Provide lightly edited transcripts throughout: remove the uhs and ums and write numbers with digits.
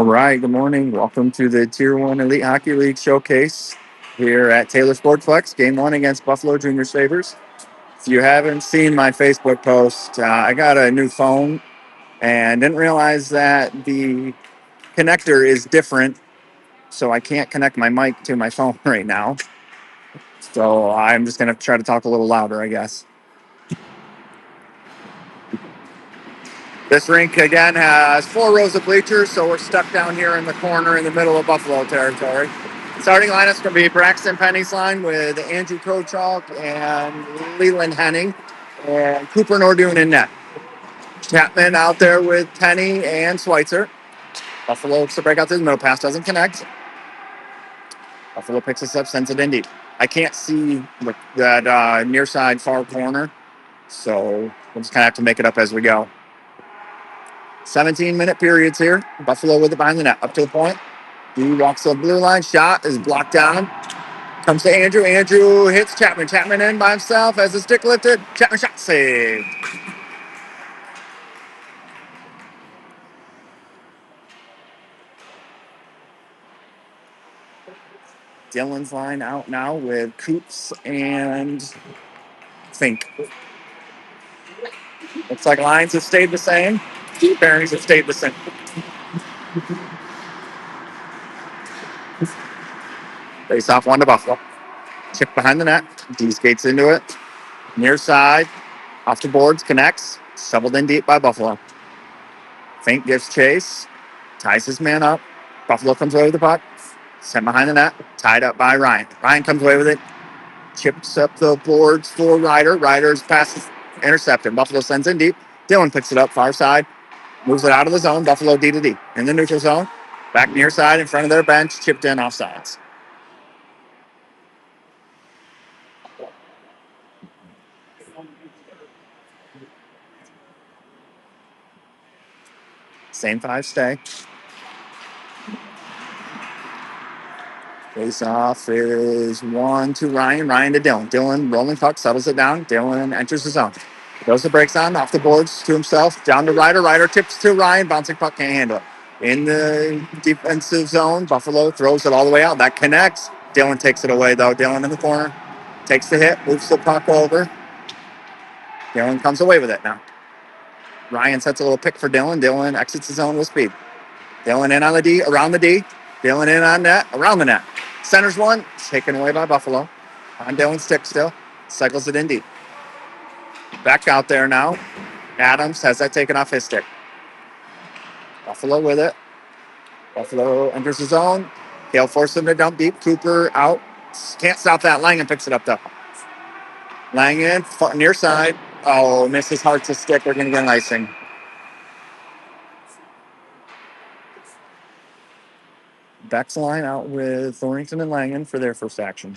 All right, good morning. Welcome to the Tier 1 Elite Hockey League Showcase here at Taylor Sportplex, Game 1 against Buffalo Jr Sabres. If you haven't seen my Facebook post, I got a new phone and didn't realize that the connector is different, so I can't connect my mic to my phone right now. So I'm just going to try to talk a little louder, I guess. This rink, again, has 4 rows of bleachers, so we're stuck down here in the corner in the middle of Buffalo territory. Starting lineup's going to be Braxton Penny's line with Andrew Kochok and Leland Henning and Cooper Nordoon in net. Chapman out there with Penny and Schweitzer. Buffalo looks to break out to the middle. Pass doesn't connect. Buffalo picks us up, sends it in deep. I can't see that near side far corner, so we'll just kind of have to make it up as we go. 17-minute periods here. Buffalo with it behind the net. Up to the point. He walks the blue line. Shot is blocked down. Comes to Andrew. Andrew hits Chapman. Chapman in by himself as the stick lifted. Chapman shot saved. Dylan's line out now with Coops and Fink. Looks like lines have stayed the same. Bearings have stayed the same. Face off one to Buffalo. Chip behind the net. D skates into it. Near side. Off the boards. Connects. Shoveled in deep by Buffalo. Fink gives chase. Ties his man up. Buffalo comes away with the puck. Sent behind the net. Tied up by Ryan. Ryan comes away with it. Chips up the boards for Ryder. Ryder's pass is intercepted. Buffalo sends in deep. Dylan picks it up far side. Moves it out of the zone. Buffalo D to D. In the neutral zone. Back near side in front of their bench. Chipped in offsides. Same 5 stay. Face off is 1 to Ryan. Ryan to Dylan. Dylan rolling puck, settles it down. Dylan enters the zone. Goes the brakes on, off the boards to himself. Down to Ryder. Ryder tips to Ryan. Bouncing puck, can't handle it. In the defensive zone, Buffalo throws it all the way out. That connects. Dylan takes it away, though. Dylan in the corner. Takes the hit, moves the puck over. Dylan comes away with it now. Ryan sets a little pick for Dylan. Dylan exits the zone with speed. Dylan in on the D, around the D. Dylan in on net, around the net. Centers one, taken away by Buffalo. On Dylan's stick still. Cycles it in deep. Back out there now. Adams has that taken off his stick. Buffalo with it. Buffalo enters the zone. He'll force him to dump deep. Cooper out. Can't stop that. Langen picks it up though. Langen, near side. Oh, misses Hart's stick. They're going to get an icing. Beck's line out with Thornton and Langen for their first action.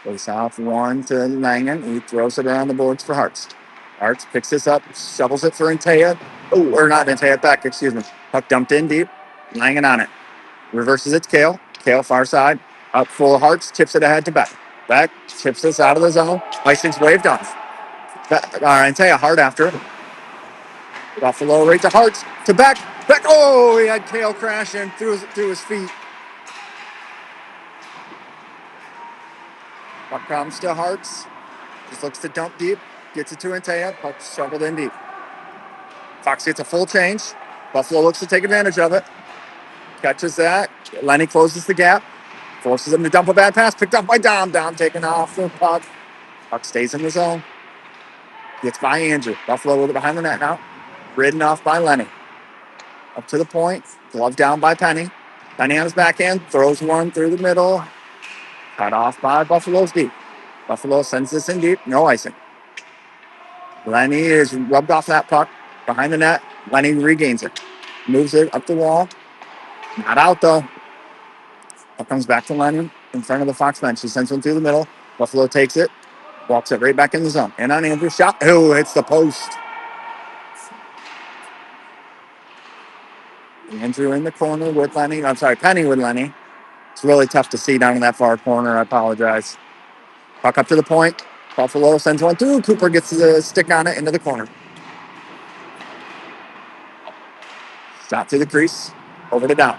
Goes off 1 to Langen. He throws it around the boards for Hartz. Hartz picks this up, shovels it for Intea. Oh, or not Intea, Beck, excuse me. Puck dumped in deep. Langen on it. Reverses it to Kale. Kale far side. Up full of Hartz. Tips it ahead to Beck. Beck chips this out of the zone. Icing's waved off. Intea hard after it. Buffalo right to Hartz. To Beck. Beck. Oh, he had Kale crashing through his feet. Puck comes to Hartz. Just looks to dump deep. Gets it to Intea. Puck shoveled in deep. Fox gets a full change. Buffalo looks to take advantage of it. Catches that. Lenny closes the gap. Forces him to dump a bad pass. Picked up by Dom. Dom taken off the puck. Puck stays in the zone. Gets by Andrew. Buffalo with it behind the net now. Ridden off by Lenny. Up to the point. Glove down by Penny. Penny on his backhand. Throws one through the middle. Cut off by Buffalo's deep. Buffalo sends this in deep. No icing. Lenny is rubbed off that puck. Behind the net. Lenny regains it. Moves it up the wall. Not out, though. Puck comes back to Lenny in front of the Fox bench. He sends one through the middle. Buffalo takes it. Walks it right back in the zone. And on Andrew's shot. Oh, hits the post. Andrew in the corner with Lenny. I'm sorry, Penny with Lenny. It's really tough to see down in that far corner. I apologize. Puck up to the point. Buffalo sends one through. Cooper gets the stick on it into the corner. Shot through the crease. Over to Dom.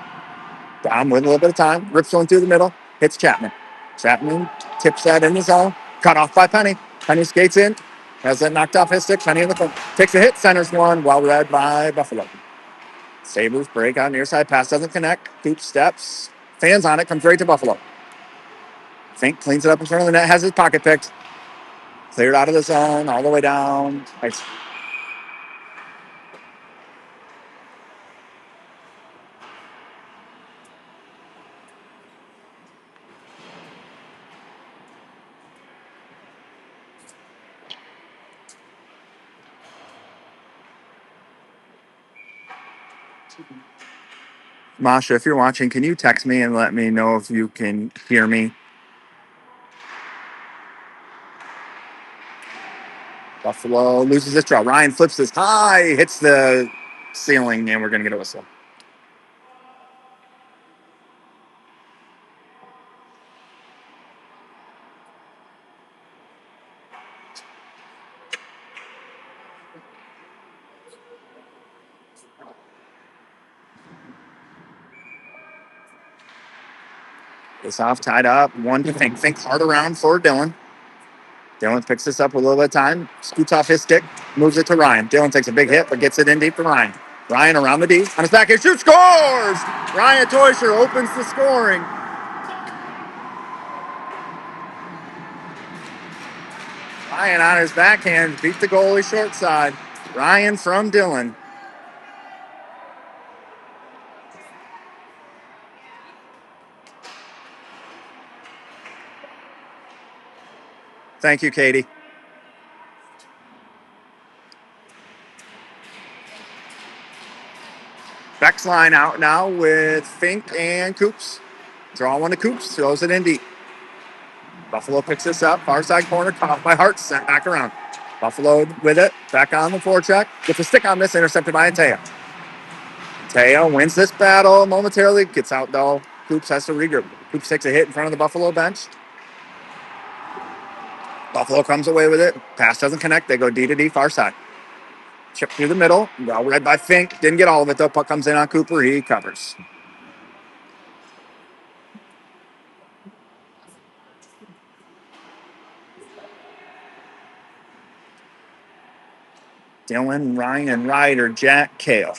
Dom with a little bit of time. Rips one through the middle. Hits Chapman. Chapman tips that in the zone. Cut off by Penny. Penny skates in. Has that knocked off his stick. Penny in the corner. Takes a hit. Centers one. Well read by Buffalo. Sabres break on near side. Pass doesn't connect. Coop steps. Fans on it. Comes right to Buffalo. Fink cleans it up in front of the net. Has his pocket picked. Cleared out of the zone. All the way down. Nice. Masha, if you're watching, can you text me and let me know if you can hear me? Buffalo loses this draw. Ryan flips this high, hits the ceiling, and we're going to get a whistle. It's off, tied up. One to Fink. Fink hard around for Dylan. Dylan picks this up with a little bit of time. Scoots off his stick. Moves it to Ryan. Dylan takes a big hit, but gets it in deep to Ryan. Ryan around the D. On his back here. Shoots. Scores! Ryan Teuscher opens the scoring. Ryan on his backhand. Beat the goalie short side. Ryan from Dylan. Thank you, Katie. Beck's line out now with Fink and Coops. Draw one to Coops. Throws it in deep. Buffalo picks this up. Far side corner. Caught by Hart. Sent back around. Buffalo with it. Back on the forecheck. Gets a stick on this. Intercepted by Teo. Teo wins this battle momentarily. Gets out though. Coops has to regroup. Coops takes a hit in front of the Buffalo bench. Buffalo comes away with it. Pass doesn't connect. They go D to D. Far side. Chip through the middle. Well read by Fink. Didn't get all of it though. Puck comes in on Cooper. He covers. Dylan, Ryan, Ryder, Jack, Kale.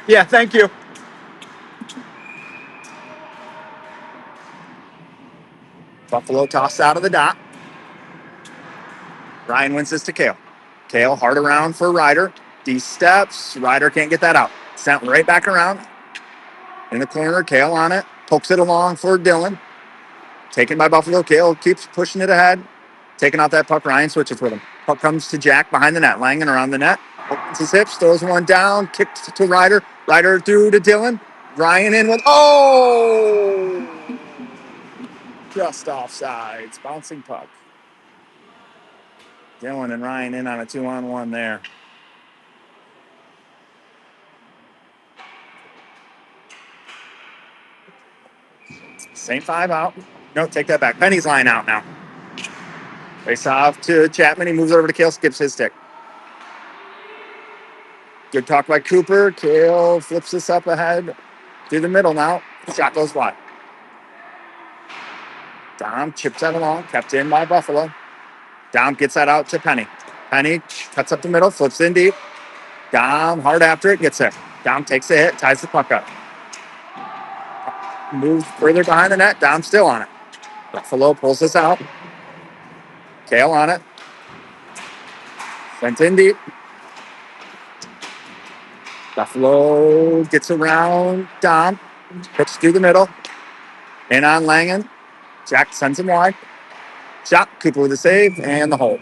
Yeah, thank you. Buffalo tossed out of the dot. Ryan wins this to Kale. Kale hard around for Ryder. D steps. Ryder can't get that out. Sent right back around. In the corner, Kale on it. Pokes it along for Dylan. Taken by Buffalo. Kale keeps pushing it ahead. Taking out that puck. Ryan switches with him. Puck comes to Jack behind the net. Langen around the net. Opens his hips. Throws one down. Kicked to Ryder. Ryder through to Dylan. Ryan in with, oh! Just offsides. Bouncing puck. Dylan and Ryan in on a 2-on-1 there. Same five out. No, take that back. Penny's line out now. Face off to Chapman. He moves over to Kale, skips his stick. Good talk by Cooper. Kale flips this up ahead through the middle now. Shot goes wide. Dom chips that along, kept in by Buffalo. Dom gets that out to Penny. Penny cuts up the middle, flips in deep. Dom hard after it, gets there. Dom takes the hit, ties the puck up. Moves further behind the net. Dom still on it. Buffalo pulls this out. Kale on it. Sent in deep. Buffalo gets around Dom. Hits through the middle. In on Langen. Jack sends him wide. Shot. Cooper with the save and the hole.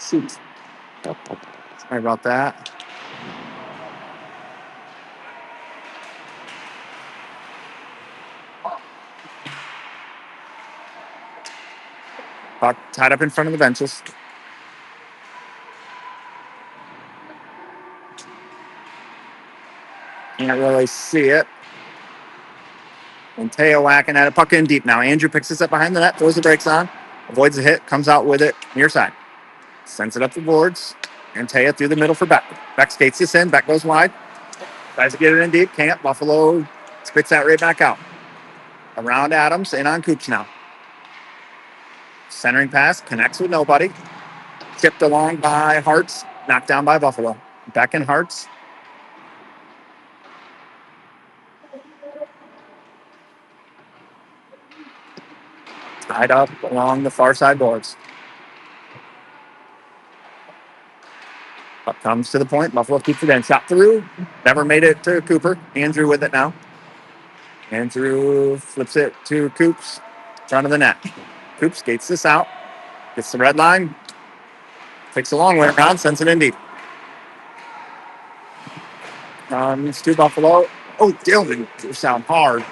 Shoot. Sorry about that. Puck tied up in front of the benches. Can't really see it. And Teo whacking at it. Puck in deep now. Andrew picks this up behind the net, throws the brakes on, avoids the hit, comes out with it near side. Sends it up the boards. And Teo through the middle for Beck. Beck skates this in. Beck goes wide. Tries to get it in deep. Can't. Buffalo spits that right back out. Around Adams. In on Coops now. Centering pass. Connects with nobody. Tipped along by Hartz. Knocked down by Buffalo. Beck and Hartz. Tied up along the far side boards. Up comes to the point. Buffalo keeps it in. Shot through. Never made it to Cooper. Andrew with it now. Andrew flips it to Coops. Front of the net. Coops skates this out. Gets the red line. Takes a long way around. Sends it in deep. Comes to Buffalo. Oh, Dillon. Sound hard.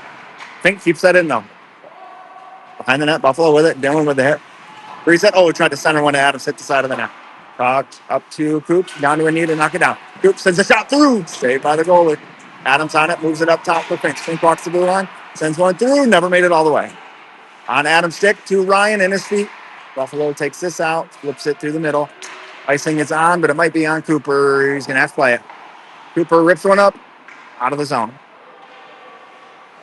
Fink keeps that in though. Behind the net. Buffalo with it. Dillon with the hit. Reset. Oh, tried to center one to Adams. Hit the side of the net. Up to Coops. Down to a knee to knock it down. Coops sends a shot through. Saved by the goalie. Adams on it. Moves it up top for Fink. Fink walks the blue line. Sends one through. Never made it all the way. On Adams' stick to Ryan in his feet. Buffalo takes this out. Flips it through the middle. Icing is on, but it might be on Cooper. He's going to have to play it. Cooper rips one up. Out of the zone.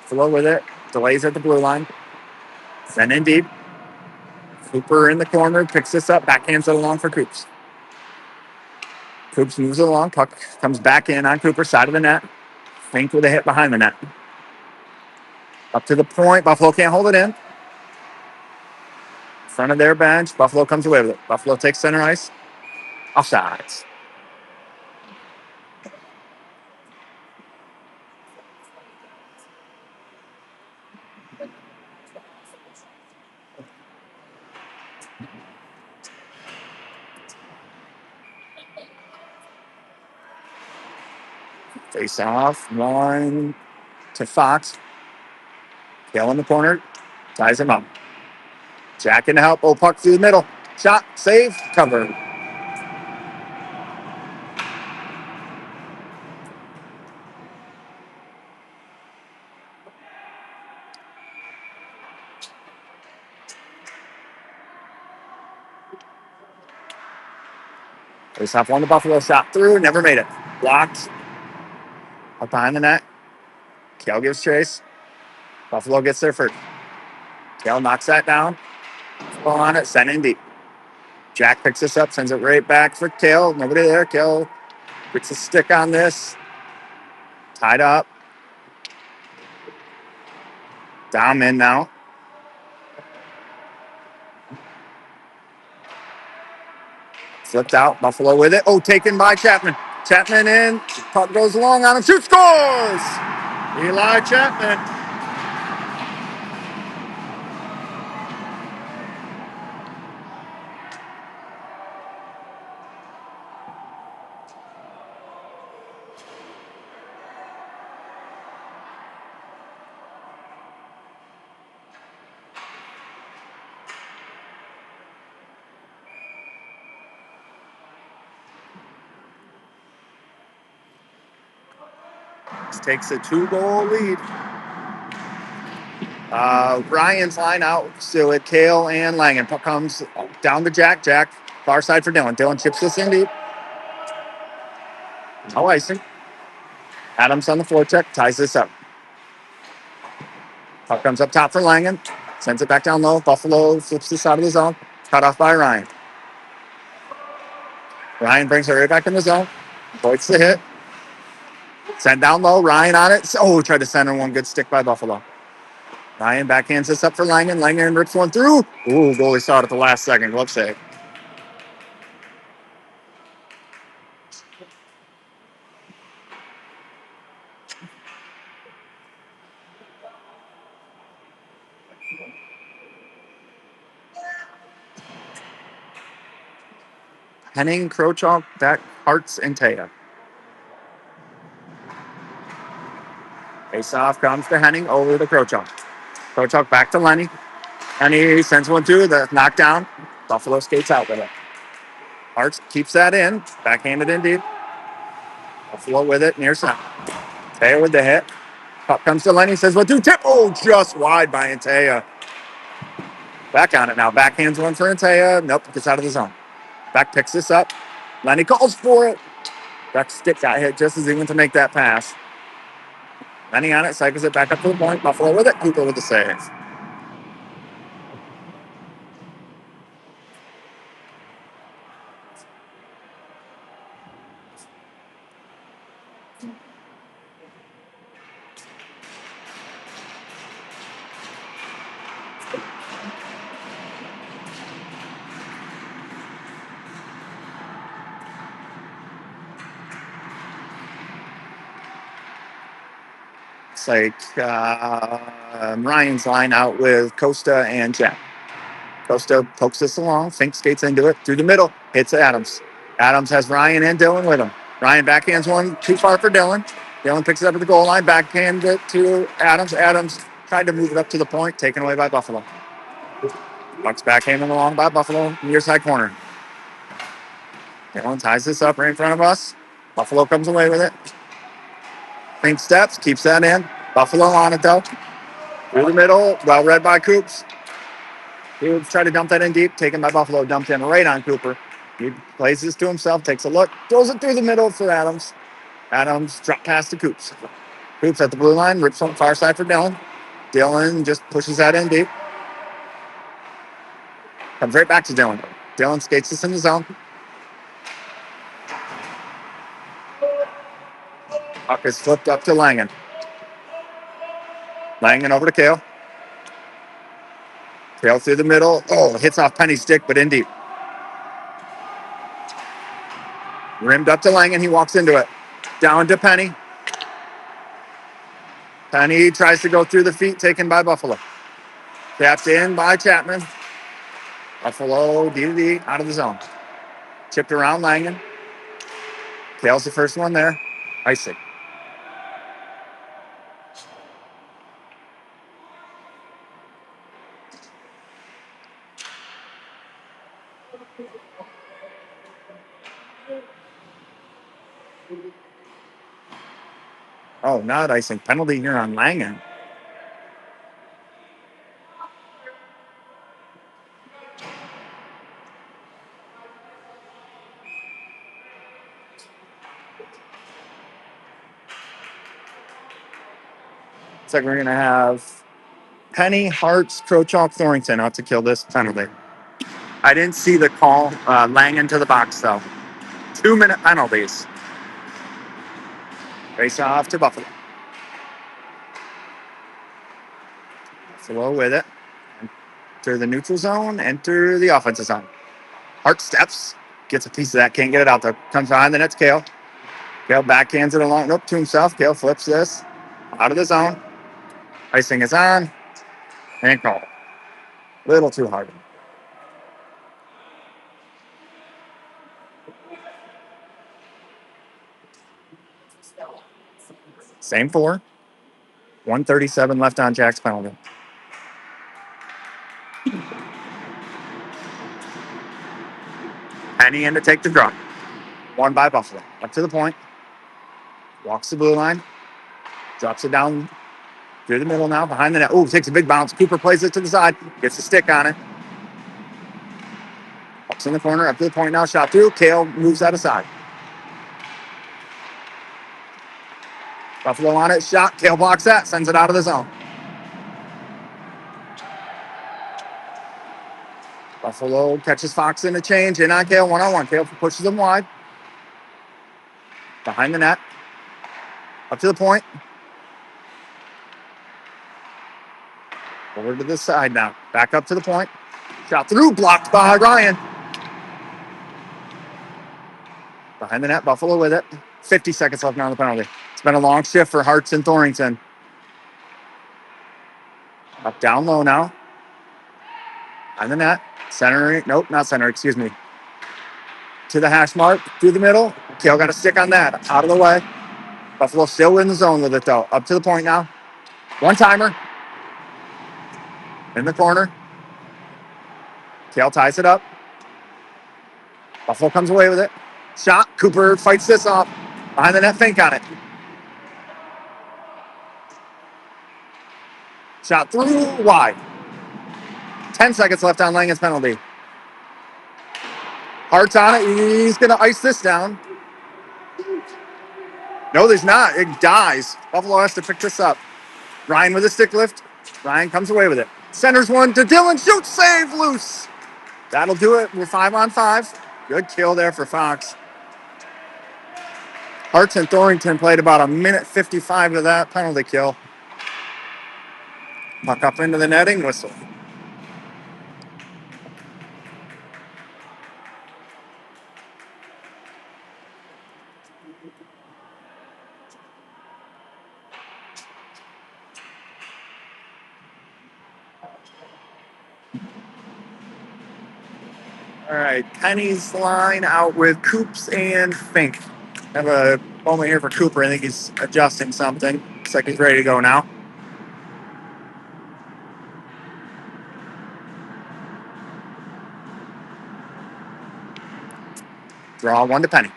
Buffalo with it. Delays at the blue line. Send in deep. Cooper in the corner. Picks this up. Backhands it along for Coops. Coops moves it along. Puck comes back in on Cooper's side of the net. Fink with a hit behind the net. Up to the point. Buffalo can't hold it in. Front of their bench. Buffalo comes away with it. Buffalo takes center ice. Offsides. Face off. One to Fox. Gale in the corner. Ties him up. Jack in to help. Oh, puck through the middle. Shot. Save. Cover. Face off one to Buffalo. Shot through. Never made it. Blocked. Up behind the net. Kale gives chase. Buffalo gets there first. Kale knocks that down. Ball on it. Send in deep. Jack picks this up. Sends it right back for Kale. Nobody there. Kale puts a stick on this. Tied up. Down in now. Flipped out. Buffalo with it. Oh, taken by Chapman. Chapman in. Puck goes along on him. Shoot, scores! Eli Chapman. This takes a 2-goal lead. Ryan's line out. So it Kale and Langen. Puck comes down to Jack. Jack, far side for Dylan. Dylan chips this in deep. No icing. Adams on the forecheck. Ties this up. Puck comes up top for Langen. Sends it back down low. Buffalo flips this out of the zone. Cut off by Ryan. Ryan brings her right back in the zone. Avoids the hit. Sent down low. Ryan on it. Oh, tried to center one. Good stick by Buffalo. Ryan backhands this up for Langen. Langen rips one through. Ooh, goalie saw it at the last second. Glove save. Henning, Krochok, Beck, Hartz, and Taya. Face off comes to Henning over to Krochok. Krochok back to Lenny. Lenny sends one through, the knockdown. Buffalo skates out with it. Hartz keeps that in, backhanded in deep. Buffalo with it near center. Taya with the hit. Puck comes to Lenny, says, "What do tip?" Oh, just wide by Antaya. Back on it now. Backhands one for Antaya. Nope, gets out of the zone. Beck picks this up. Lenny calls for it. Beck's stick got hit just as he went to make that pass. Lenny on it, cycles it back up to the point. Buffalo with it. Cooper with the save. It's like Ryan's line out with Costa and Jack. Costa pokes this along. Fink skates into it through the middle. Hits Adams. Adams has Ryan and Dylan with him. Ryan backhands one too far for Dylan. Dylan picks it up at the goal line. Backhand it to Adams. Adams tried to move it up to the point. Taken away by Buffalo. Bucks backhanding along by Buffalo. Near side corner. Dylan ties this up right in front of us. Buffalo comes away with it. Fink steps. Keeps that in. Buffalo on it though. Through the middle. Well read by Coops. He would try to dump that in deep, taken by Buffalo, dumped in right on Cooper. He plays this to himself, takes a look, throws it through the middle for Adams. Adams drop pass to Coops. Coops at the blue line, rips on the far side for Dylan. Dylan just pushes that in deep. Comes right back to Dylan. Dylan skates this in the zone. Puck is flipped up to Langen. Langen over to Kale. Kale through the middle. Oh, hits off Penny's stick, but in deep. Rimmed up to Langen. He walks into it. Down to Penny. Penny tries to go through the feet, taken by Buffalo. Tapped in by Chapman. Buffalo D out of the zone. Chipped around Langen. Kale's the first one there. Icing. Oh, not icing. Penalty here on Langen. Looks like we're going to have Penny, Hartz, Krochok, Thornton out to kill this penalty. I didn't see the call. Langen to the box, though. 2-minute penalties. Face off to Buffalo. Buffalo with it. Enter the neutral zone. Enter the offensive zone. Hart steps. Gets a piece of that. Can't get it out there. Comes behind the net's Kale. Kale backhands it along. Nope, to himself. Kale flips this. Out of the zone. Icing is on. And called. Little too hard. Same 4. 137 left on Jack's penalty. Penny in to take the draw. Won by Buffalo. Up to the point. Walks the blue line. Drops it down through the middle now. Behind the net. Oh, takes a big bounce. Cooper plays it to the side. Gets a stick on it. Walks in the corner. Up to the point now. Shot through. Kale moves that aside. Buffalo on it. Shot. Kale blocks that. Sends it out of the zone. Buffalo catches Fox in a change. In on Kale. 1-on-1. Kale pushes him wide. Behind the net. Up to the point. Over to the side now. Back up to the point. Shot through. Blocked by Ryan. Behind the net. Buffalo with it. 50 seconds left now on the penalty. It's been a long shift for Hartz and Thornton. Up down low now. On the net. Center. Nope, not center. Excuse me. to the hash mark, through the middle. Kale got a stick on that. Out of the way. Buffalo still in the zone with it, though. Up to the point now. One timer. In the corner. Kale ties it up. Buffalo comes away with it. Shot. Cooper fights this off. Behind the net, Fink on it. Shot through wide. 10 seconds left on Langen's penalty. Hart's on it. He's going to ice this down. No, there's not. It dies. Buffalo has to pick this up. Ryan with a stick lift. Ryan comes away with it. Centers one to Dylan. Shoot, save, loose. That'll do it. We're 5-on-5. Good kill there for Fox. Hartz and Thornton played about a minute 55 of that penalty kill. Puck up into the netting, whistle. All right, Penny's line out with Coops and Fink. Have a moment here for Cooper. I think he's adjusting something. Looks like he's ready to go now. Draw one to Penny.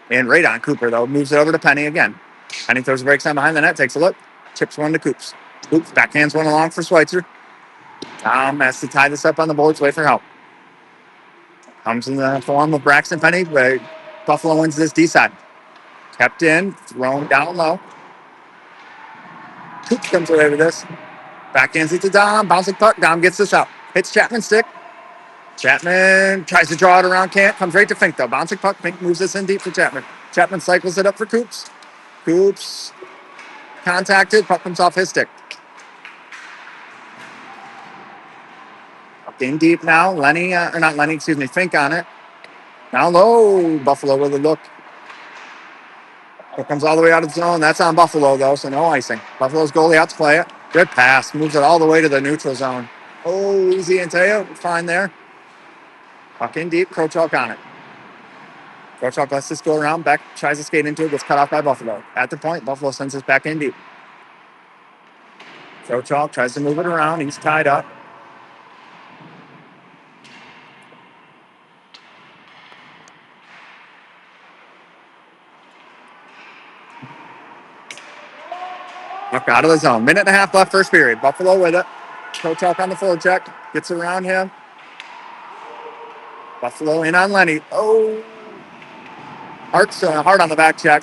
And right on Cooper, though. Moves it over to Penny again. Penny throws the brakes on behind the net, takes a look. Chips one to Coops. Coops backhands one along for Schweitzer. Tom has to tie this up on the boards, wait for help. Comes in the form of Braxton Penny, but Buffalo wins this D side. Kept in, thrown down low. Coops comes away with this. Backhands it to Dom. Bouncing puck. Dom gets this out. Hits Chapman's stick. Chapman tries to draw it around, can't. Comes right to Fink, though. Bouncing puck. Fink moves this in deep for Chapman. Chapman cycles it up for Coops. Coops contacted. Puck comes off his stick. Up in deep now. Fink on it. Now low. Buffalo with a look. It comes all the way out of the zone. That's on Buffalo, though, so no icing. Buffalo's goalie out to play it. Good pass. Moves it all the way to the neutral zone. Oh, easy and Teo. Fine there. Puck in deep. Krochok on it. Krochok lets this go around. Back tries to skate into it. Gets cut off by Buffalo. At the point, Buffalo sends this back in deep. Krochok tries to move it around. He's tied up. Puck out of the zone. Minute and a half left first period. Buffalo with it. Krochok on the forecheck. Gets around him. Buffalo in on Lenny. Oh. Hart's hard on the back check.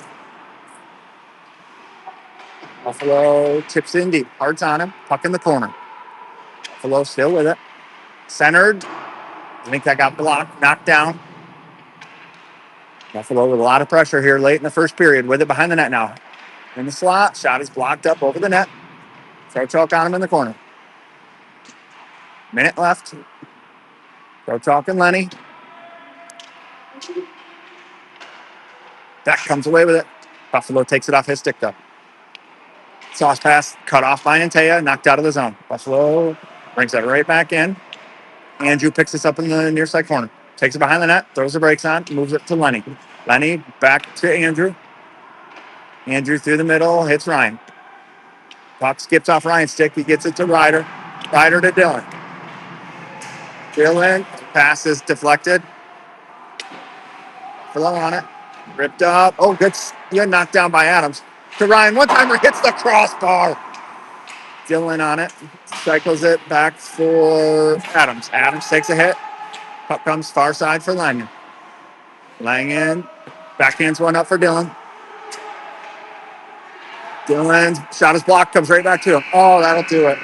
Buffalo tips in deep. Hart's on him. Puck in the corner. Buffalo still with it. Centered. I think that got blocked. Knocked down. Buffalo with a lot of pressure here late in the first period. With it behind the net now. In the slot. Shot is blocked up over the net. Krochok on him in the corner. Minute left. Krochok and Lenny. Beck comes away with it. Buffalo takes it off his stick, though. Sauce pass cut off by Antea, knocked out of the zone. Buffalo brings it right back in. Andrew picks this up in the near side corner. Takes it behind the net, throws the brakes on, moves it to Lenny. Lenny back to Andrew. Andrew through the middle, hits Ryan. Puck skips off Ryan's stick. He gets it to Ryder. Ryder to Dylan. Dylan, pass is deflected. Buffalo on it. Ripped up. Oh, good knocked down by Adams. To Ryan, one-timer hits the crossbar. Dylan on it. Cycles it back for Adams. Adams takes a hit. Puck comes far side for Langen. Langen backhands one up for Dylan. Dylan's shot is blocked, comes right back to him. Oh, that'll do it.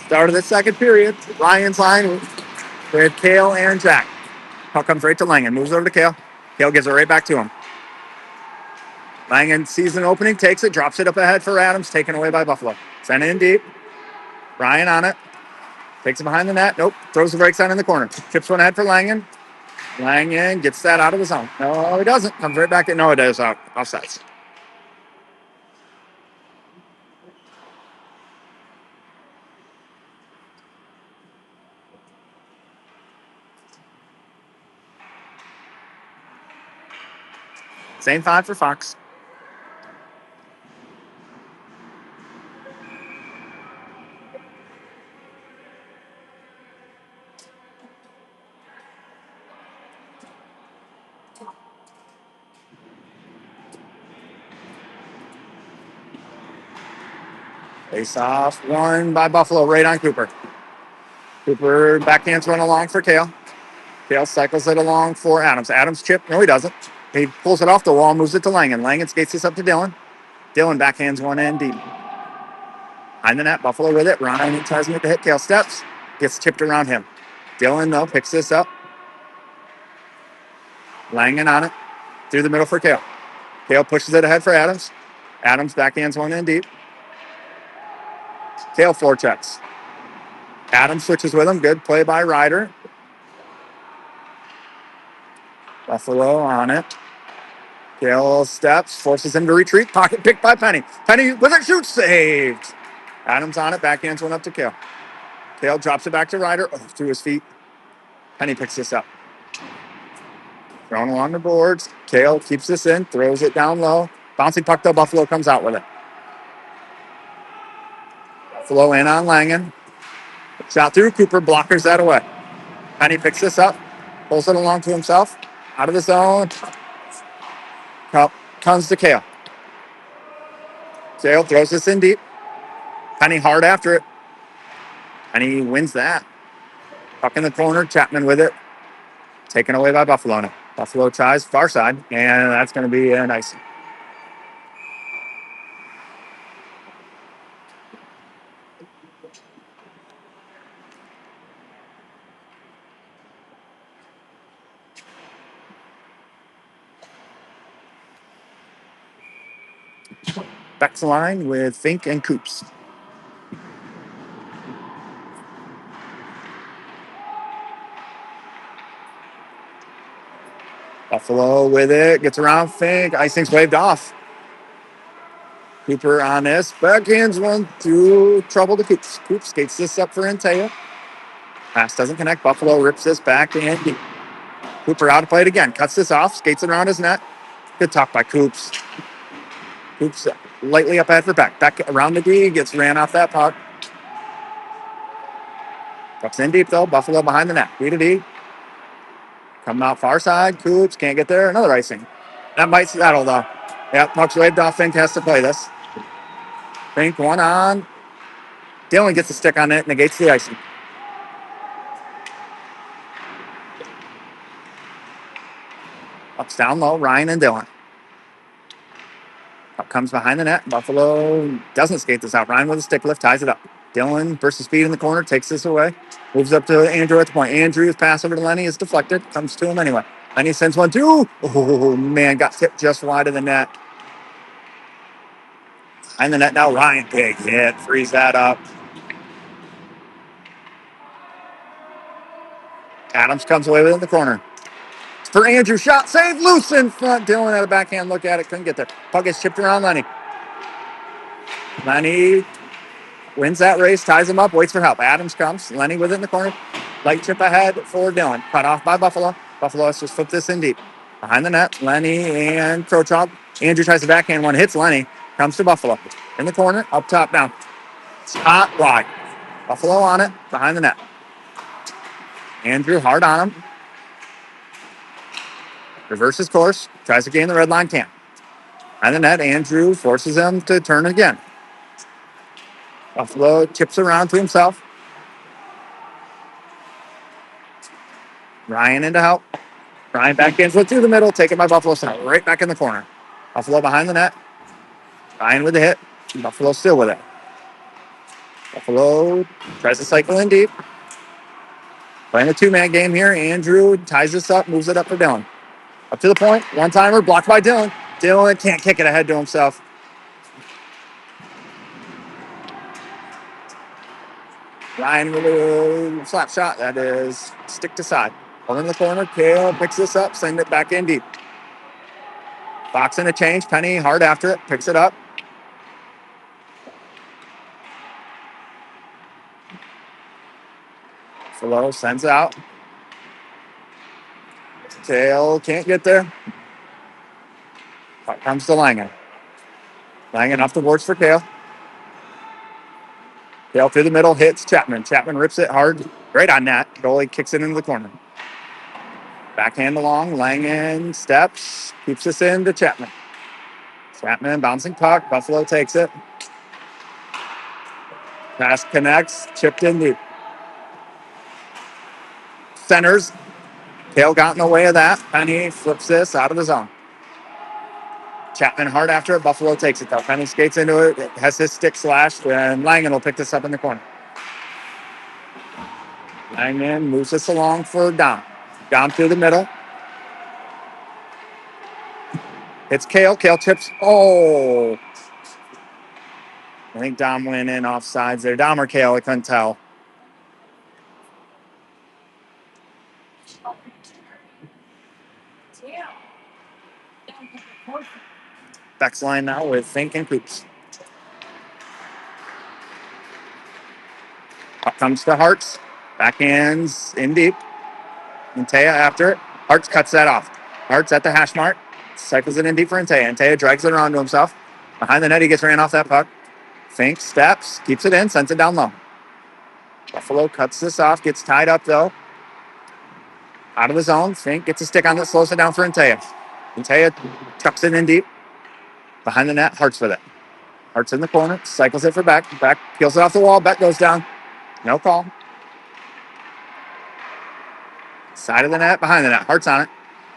Start of the second period. Ryan's line with Kale and Jack. Puck comes right to Langen. Moves over to Kale. Kale gives it right back to him. Langen sees an opening, takes it, drops it up ahead for Adams, taken away by Buffalo. Sent it in deep. Ryan on it. Takes it behind the net. Nope. Throws the brakes on in the corner. Chips one ahead for Langen. Langen gets that out of the zone. No, he doesn't. Comes right back in. No, it is out. Offsides. Same five for Fox. Face off one by Buffalo right on Cooper. Cooper backhands run along for Kale. Kale cycles it along for Adams. Adams chip. No, he doesn't. He pulls it off the wall, moves it to Langen. Langen skates this up to Dylan. Dylan backhands one in deep. Behind the net, Buffalo with it. Ryan tries to make the hit. Kale steps. Gets tipped around him. Dylan, though, picks this up. Langen on it. Through the middle for Kale. Kale pushes it ahead for Adams. Adams backhands one in deep. Kale forechecks. Adams switches with him. Good play by Ryder. Buffalo on it. Kale steps, forces him to retreat. Pocket picked by Penny. Penny with a shoot, saved. Adams on it. Backhands one up to Kale. Kale drops it back to Ryder. Oh, through his feet. Penny picks this up. Thrown along the boards. Kale keeps this in. Throws it down low. Bouncing puck though. Buffalo comes out with it. Buffalo in on Langen. Shot through. Cooper blockers that away. Penny picks this up. Pulls it along to himself. Out of the zone. Comes to Kale. Kale throws this in deep. Penny hard after it. And he wins that. Puck in the corner. Chapman with it. Taken away by Buffalo now. Buffalo tries far side. And that's going to be an icing. Back to the line with Fink and Coops. Buffalo with it. Gets around Fink. Icing's waved off. Cooper on this. Backhands one through trouble to Coops. Coops skates this up for Antaya. Pass doesn't connect. Buffalo rips this back and deep. Cooper out to play it again. Cuts this off. Skates it around his net. Good talk by Coops. Coops lightly up ahead for Beck. Beck around the D. Gets ran off that puck. Puck's in deep though. Buffalo behind the net. D to D. Coming out far side. Coops can't get there. Another icing. That might settle though. Yep, puck's waved off. Fink has to play this. Fink one on. Dylan gets a stick on it. Negates the icing. Puck's down low. Ryan and Dylan. Puck comes behind the net. Buffalo doesn't skate this out. Ryan with a stick lift ties it up. Dylan versus speed in the corner. Takes this away. Moves up to Andrew at the point. Andrew's pass over to Lenny is deflected. Comes to him anyway. Lenny sends one through. Oh, man. Got tipped just wide of the net. Behind the net now. Ryan. Big hit. Frees that up. Adams comes away with it in the corner. For Andrew. Shot. Save. Loose in front. Dylan had a backhand look at it. Couldn't get there. Puck gets chipped around Lenny. Lenny wins that race. Ties him up. Waits for help. Adams comes. Lenny with it in the corner. Light chip ahead for Dylan. Cut off by Buffalo. Buffalo has to flip this in deep. Behind the net. Lenny and Krochop. Andrew tries the backhand one. Hits Lenny. Comes to Buffalo. In the corner. Up top now. Spot wide. Buffalo on it. Behind the net. Andrew hard on him. Reverses course. Tries to gain the red line. Can't. Behind the net. Andrew forces him to turn again. Buffalo chips around to himself. Ryan into help. Ryan back in through the middle. Taken by Buffalo Center. Right back in the corner. Buffalo behind the net. Ryan with the hit. Buffalo still with it. Buffalo tries to cycle in deep. Playing a two-man game here. Andrew ties this up, moves it up for Dylan. Up to the point. One-timer blocked by Dylan. Dylan can't kick it ahead to himself. Ryan with a slap shot. That is stick to side. Over in the corner. Kale picks this up, send it back in deep. Fox in a change. Penny hard after it. Picks it up. Buffalo sends it out. Kale can't get there. Comes to Langen. Langen off the boards for Kale. Kale through the middle, hits Chapman. Chapman rips it hard. Right on net. Goalie kicks it into the corner. Backhand along. Langen steps. Keeps this in to Chapman. Chapman bouncing puck. Buffalo takes it. Pass connects. Chipped in deep. Centers. Kale got in the way of that. Penny flips this out of the zone. Chapman hard after it. Buffalo takes it though. Penny skates into it. It has his stick slashed, and Langen will pick this up in the corner. Langen moves this along for Dom. Dom through the middle. It's Kale. Kale chips. Oh. I think Dom went in off sides there. Dom or Kale, I couldn't tell. Beck's line now with Fink and Coops. Up comes to Hartz. Backhands in deep. Antea after it. Hartz cuts that off. Hartz at the hash mark. Cycles it in deep for Antea. Antea drags it around to himself. Behind the net, he gets ran off that puck. Fink steps, keeps it in, sends it down low. Buffalo cuts this off, gets tied up though. Out of the zone. Fink gets a stick on it, slows it down for Antea. Antea chucks it in deep. Behind the net, Hartz with it. Hartz in the corner, cycles it for Beck. Beck peels it off the wall. Beck goes down. No call. Side of the net, behind the net. Hartz on it.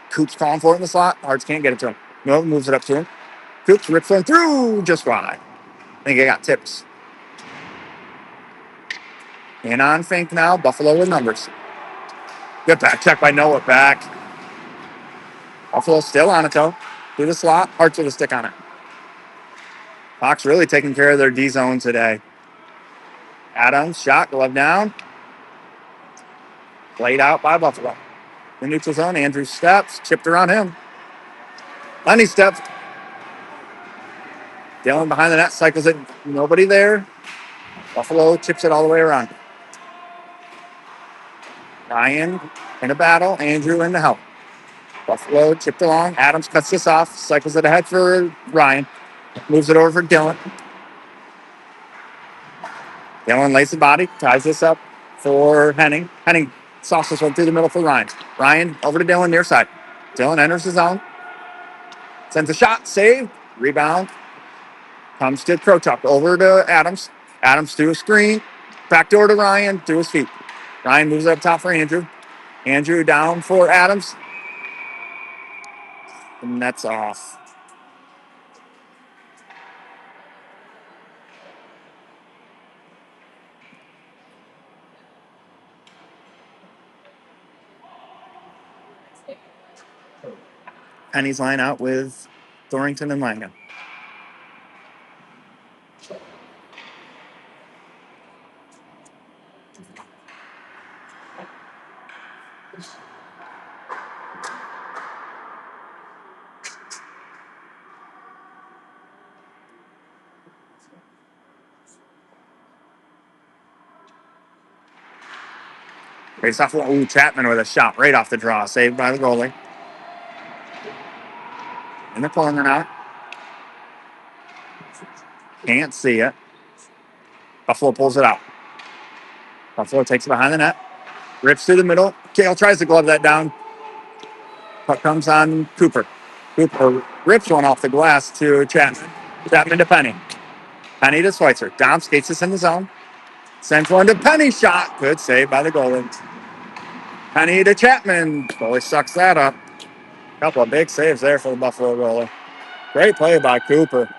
Coops calling for it in the slot. Hartz can't get it to him. No, moves it up to him. Coops rips one through, just wide. I think he got tips. In on Fink now. Buffalo with numbers. Good back check by Noah. Back. Buffalo still on it though. Through the slot. Hartz with a stick on it. Hawks really taking care of their D zone today. Adams, shot, glove down. Played out by Buffalo. The neutral zone, Andrew steps, chipped around him. Lenny steps. Dylan behind the net, cycles it. Nobody there. Buffalo chips it all the way around. Ryan in a battle. Andrew in to help. Buffalo chipped along. Adams cuts this off. Cycles it ahead for Ryan. Moves it over for Dylan. Dylan lays the body. Ties this up for Henning. Henning sauces this one through the middle for Ryan. Ryan over to Dylan near side. Dylan enters the zone. Sends a shot. Save. Rebound. Comes to Krochuk. Over to Adams. Adams through a screen. Backdoor to Ryan. Through his feet. Ryan moves up top for Andrew. Andrew down for Adams. And that's off. Penny's line out with Thornton and Langen. Face off. Ooh, Chapman with a shot right off the draw. Saved by the goalie. In the corner now. Can't see it. Buffalo pulls it out. Buffalo takes it behind the net. Rips through the middle. Kale tries to glove that down. Puck comes on Cooper. Cooper rips one off the glass to Chapman. Chapman to Penny. Penny to Schweitzer. Dom skates this in the zone. Sends one to Penny. Shot. Good save by the goalie. Penny to Chapman. Goalie sucks that up. Couple of big saves there for the Buffalo goalie. Great play by Cooper.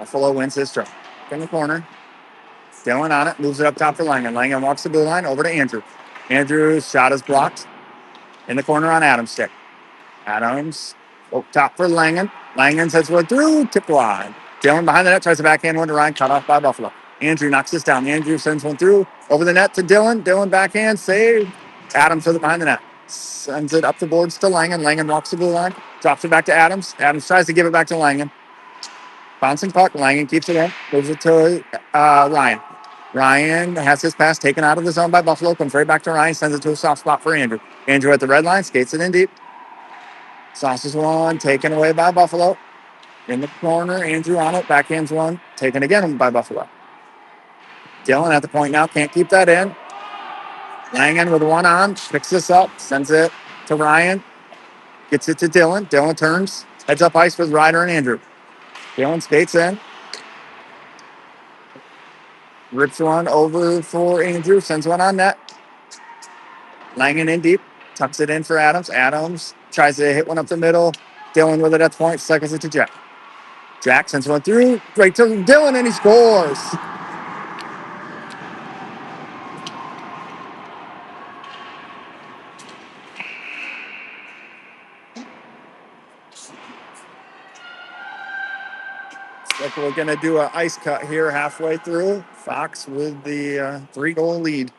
Buffalo wins his throw. In the corner. Dylan on it. Moves it up top for Langen. Langen walks the blue line over to Andrew. Andrew's shot is blocked. In the corner on Adams' stick. Adams up top for Langen. Langen sends one through. Tip wide. Dylan behind the net tries to backhand one to Ryan. Cut off by Buffalo. Andrew knocks this down. Andrew sends one through. Over the net to Dylan. Dylan backhand. Save. Adams with it behind the net. Sends it up the boards to Langen. Langen walks the blue line. Drops it back to Adams. Adams tries to give it back to Langen. Bouncing puck. Langen keeps it in. Moves it to Ryan. Ryan has his pass taken out of the zone by Buffalo. Comes right back to Ryan. Sends it to a soft spot for Andrew. Andrew at the red line. Skates it in deep. Sauces one. Taken away by Buffalo. In the corner. Andrew on it. Backhands one. Taken again by Buffalo. Dylan at the point now. Can't keep that in. Langen with one on. Picks this up. Sends it to Ryan. Gets it to Dylan. Dylan turns. Heads up ice with Ryder and Andrew. Dylan skates in. Rips one over for Andrew. Sends one on net. Langen in deep. Tucks it in for Adams. Adams tries to hit one up the middle. Dylan with it at the point. Seconds it to Jack. Jack sends one through. Right to Dylan and he scores. Like we're going to do an ice cut here halfway through. Fox with the 3-goal lead.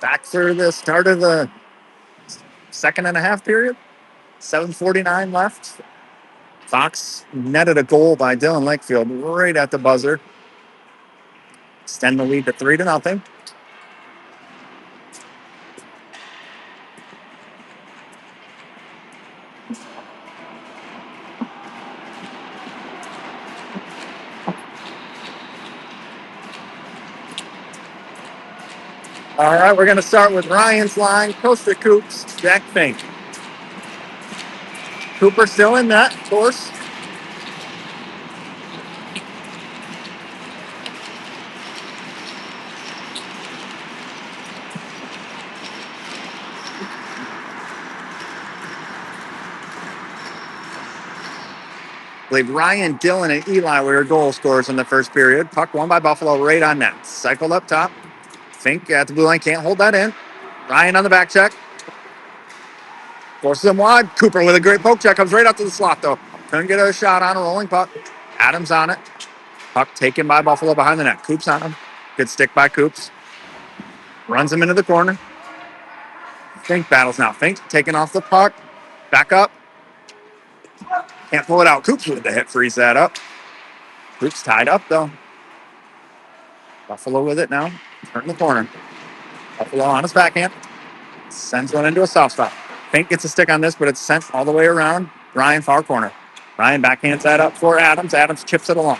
Back through the start of the second and a half period. 7:49 left. Fox netted a goal by Dylan Lakefield right at the buzzer. Extend the lead to 3-0. All right, we're going to start with Ryan's line. Coast to Coops, Jack Fink. Cooper still in net, of course. I believe Ryan, Dylan, and Eli were goal scorers in the first period. Puck won by Buffalo right on net. Cycled up top. Fink at the blue line can't hold that in. Ryan on the back check. Forces him wide. Cooper with a great poke check. Comes right up to the slot, though. Couldn't get a shot on a rolling puck. Adams on it. Puck taken by Buffalo behind the net. Coops on him. Good stick by Coops. Runs him into the corner. Fink battles now. Fink taking off the puck. Back up. Can't pull it out. Coops with the hit. Frees that up. Coops tied up, though. Buffalo with it now. Turn the corner. Buffalo on his backhand. Sends one into a soft spot. Fink gets a stick on this, but it's sent all the way around. Ryan far corner. Ryan backhands that up for Adams. Adams chips it along.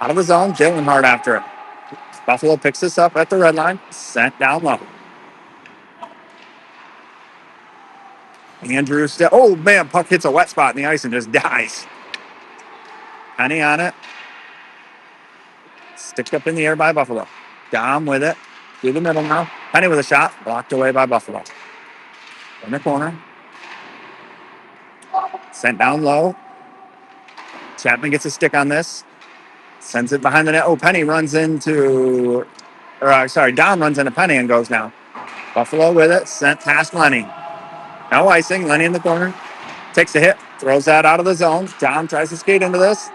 Out of the zone. Dylan hard after it. Buffalo picks this up at the red line. Sent down low. Andrew still. Oh, man. Puck hits a wet spot in the ice and just dies. Penny on it. Sticked up in the air by Buffalo. Dom with it. Through the middle now. Penny with a shot. Blocked away by Buffalo. In the corner. Sent down low. Chapman gets a stick on this. Sends it behind the net. Oh, Penny runs into... Dom runs into Penny and goes down. Buffalo with it. Sent past Lenny. No icing. Lenny in the corner. Takes a hit. Throws that out of the zone. Dom tries to skate into this.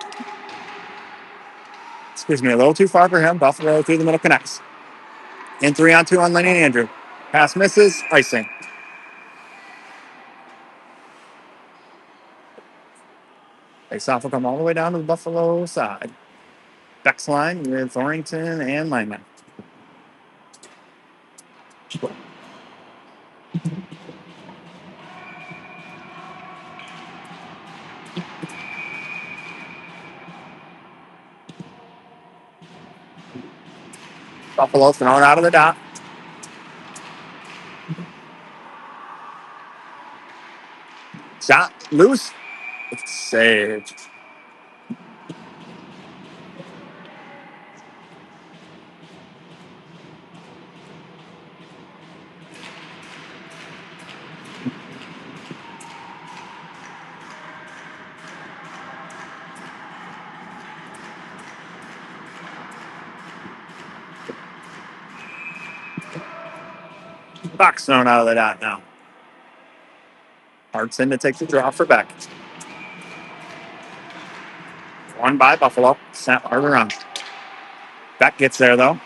Excuse me, a little too far for him. Buffalo through the middle connects. In 3-on-2 on Lenny and Andrew. Pass misses. Icing. Faceoff will come all the way down to the Buffalo side. Beck's line with Thornton and Langman. Buffalo thrown out of the dot. Shot loose. It's saved. Buck's thrown out of the dot now. Hartson to take the draw for Beck. Won by Buffalo. Sent hard around. Beck gets there, though.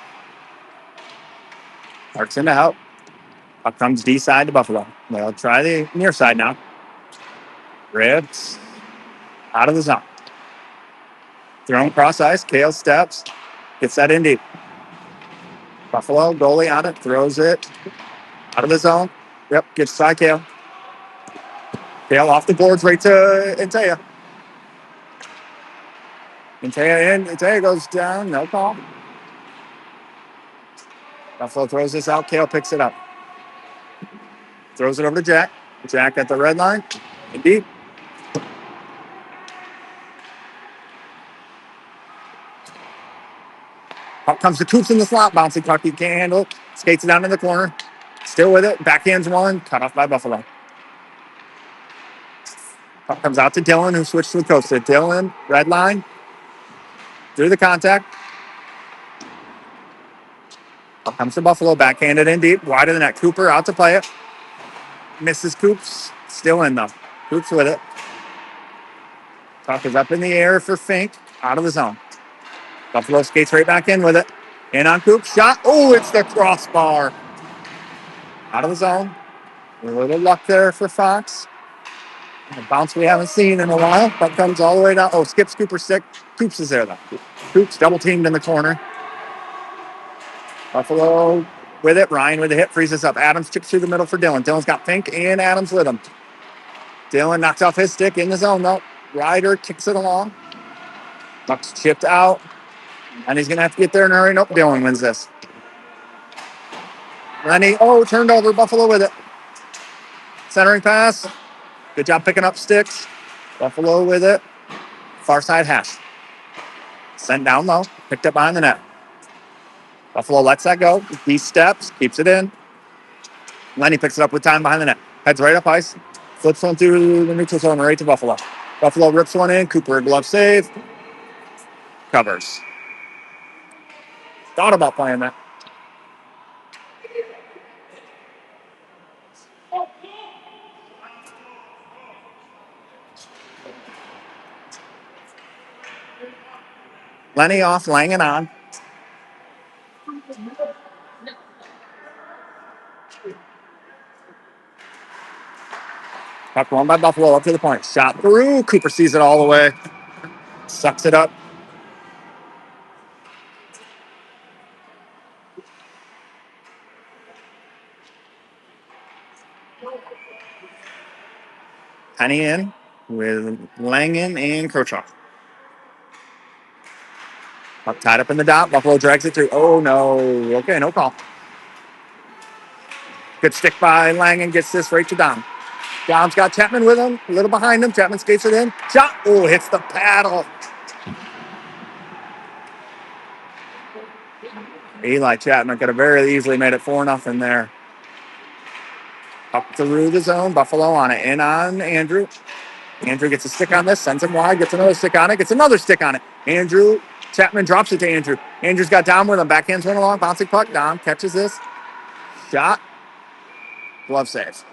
Hartson to help. Puck comes D side to Buffalo. They'll try the near side now. Ribs. Out of the zone. Thrown cross ice. Kale steps. Gets that in deep. Buffalo, goalie on it. Throws it. Out of the zone. Yep, gets by Kale. Kale off the boards right to Intea. Intea in. Intea goes down. No call. Buffalo throws this out. Kale picks it up. Throws it over to Jack. Jack at the red line. In deep. Puck comes to Coops in the slot. Bouncing puck he can't handle. Skates it down in the corner. Still with it. Backhands one. Cut off by Buffalo. Puck comes out to Dylan, who switched to the coast. Dylan, red line. Through the contact. Puck comes to Buffalo. Backhanded in deep. Wide of the net. Cooper out to play it. Misses Coops. Still in, though. Coops with it. Puck is up in the air for Fink. Out of the zone. Buffalo skates right back in with it. In on Coop, shot. Oh, it's the crossbar. Out of the zone. A little luck there for Fox. A bounce we haven't seen in a while. That comes all the way down. Oh, skips Cooper's stick. Coops is there, though. Coops double teamed in the corner. Buffalo with it. Ryan with the hit, freezes up. Adams chips through the middle for Dylan. Dylan's got Fink and Adams with him. Dylan knocks off his stick in the zone, though. Ryder kicks it along. Buck's chipped out. And he's going to have to get there in a hurry. Nope, Dylan wins this. Lenny, turned over. Buffalo with it. Centering pass. Good job picking up sticks. Buffalo with it. Far side hash. Sent down low. Picked up behind the net. Buffalo lets that go. He steps. Keeps it in. Lenny picks it up with time behind the net. Heads right up ice. Flips one through the neutral zone right to Buffalo. Buffalo rips one in. Cooper, glove save. Covers. Thought about playing that. Lenny off, Langen on. Puck won by Buffalo up to the point. Shot through. Cooper sees it all the way. Sucks it up. Penny in with Langen and Kershaw. Puck tied up in the dot. Buffalo drags it through. Oh, no. Okay, no call. Good stick by Langen. Gets this right to Dom. Dom's got Chapman with him. A little behind him. Chapman skates it in. Shot. Oh, hits the paddle. Eli Chapman could have very easily made it 4-0 there. Up through the zone. Buffalo on it. In on Andrew. Andrew gets a stick on this. Sends him wide. Gets another stick on it. Gets another stick on it. Andrew. Chapman drops it to Andrew. Andrew's got Dom with him. Backhands one along. Bouncing puck. Dom catches this. Shot. Glove save.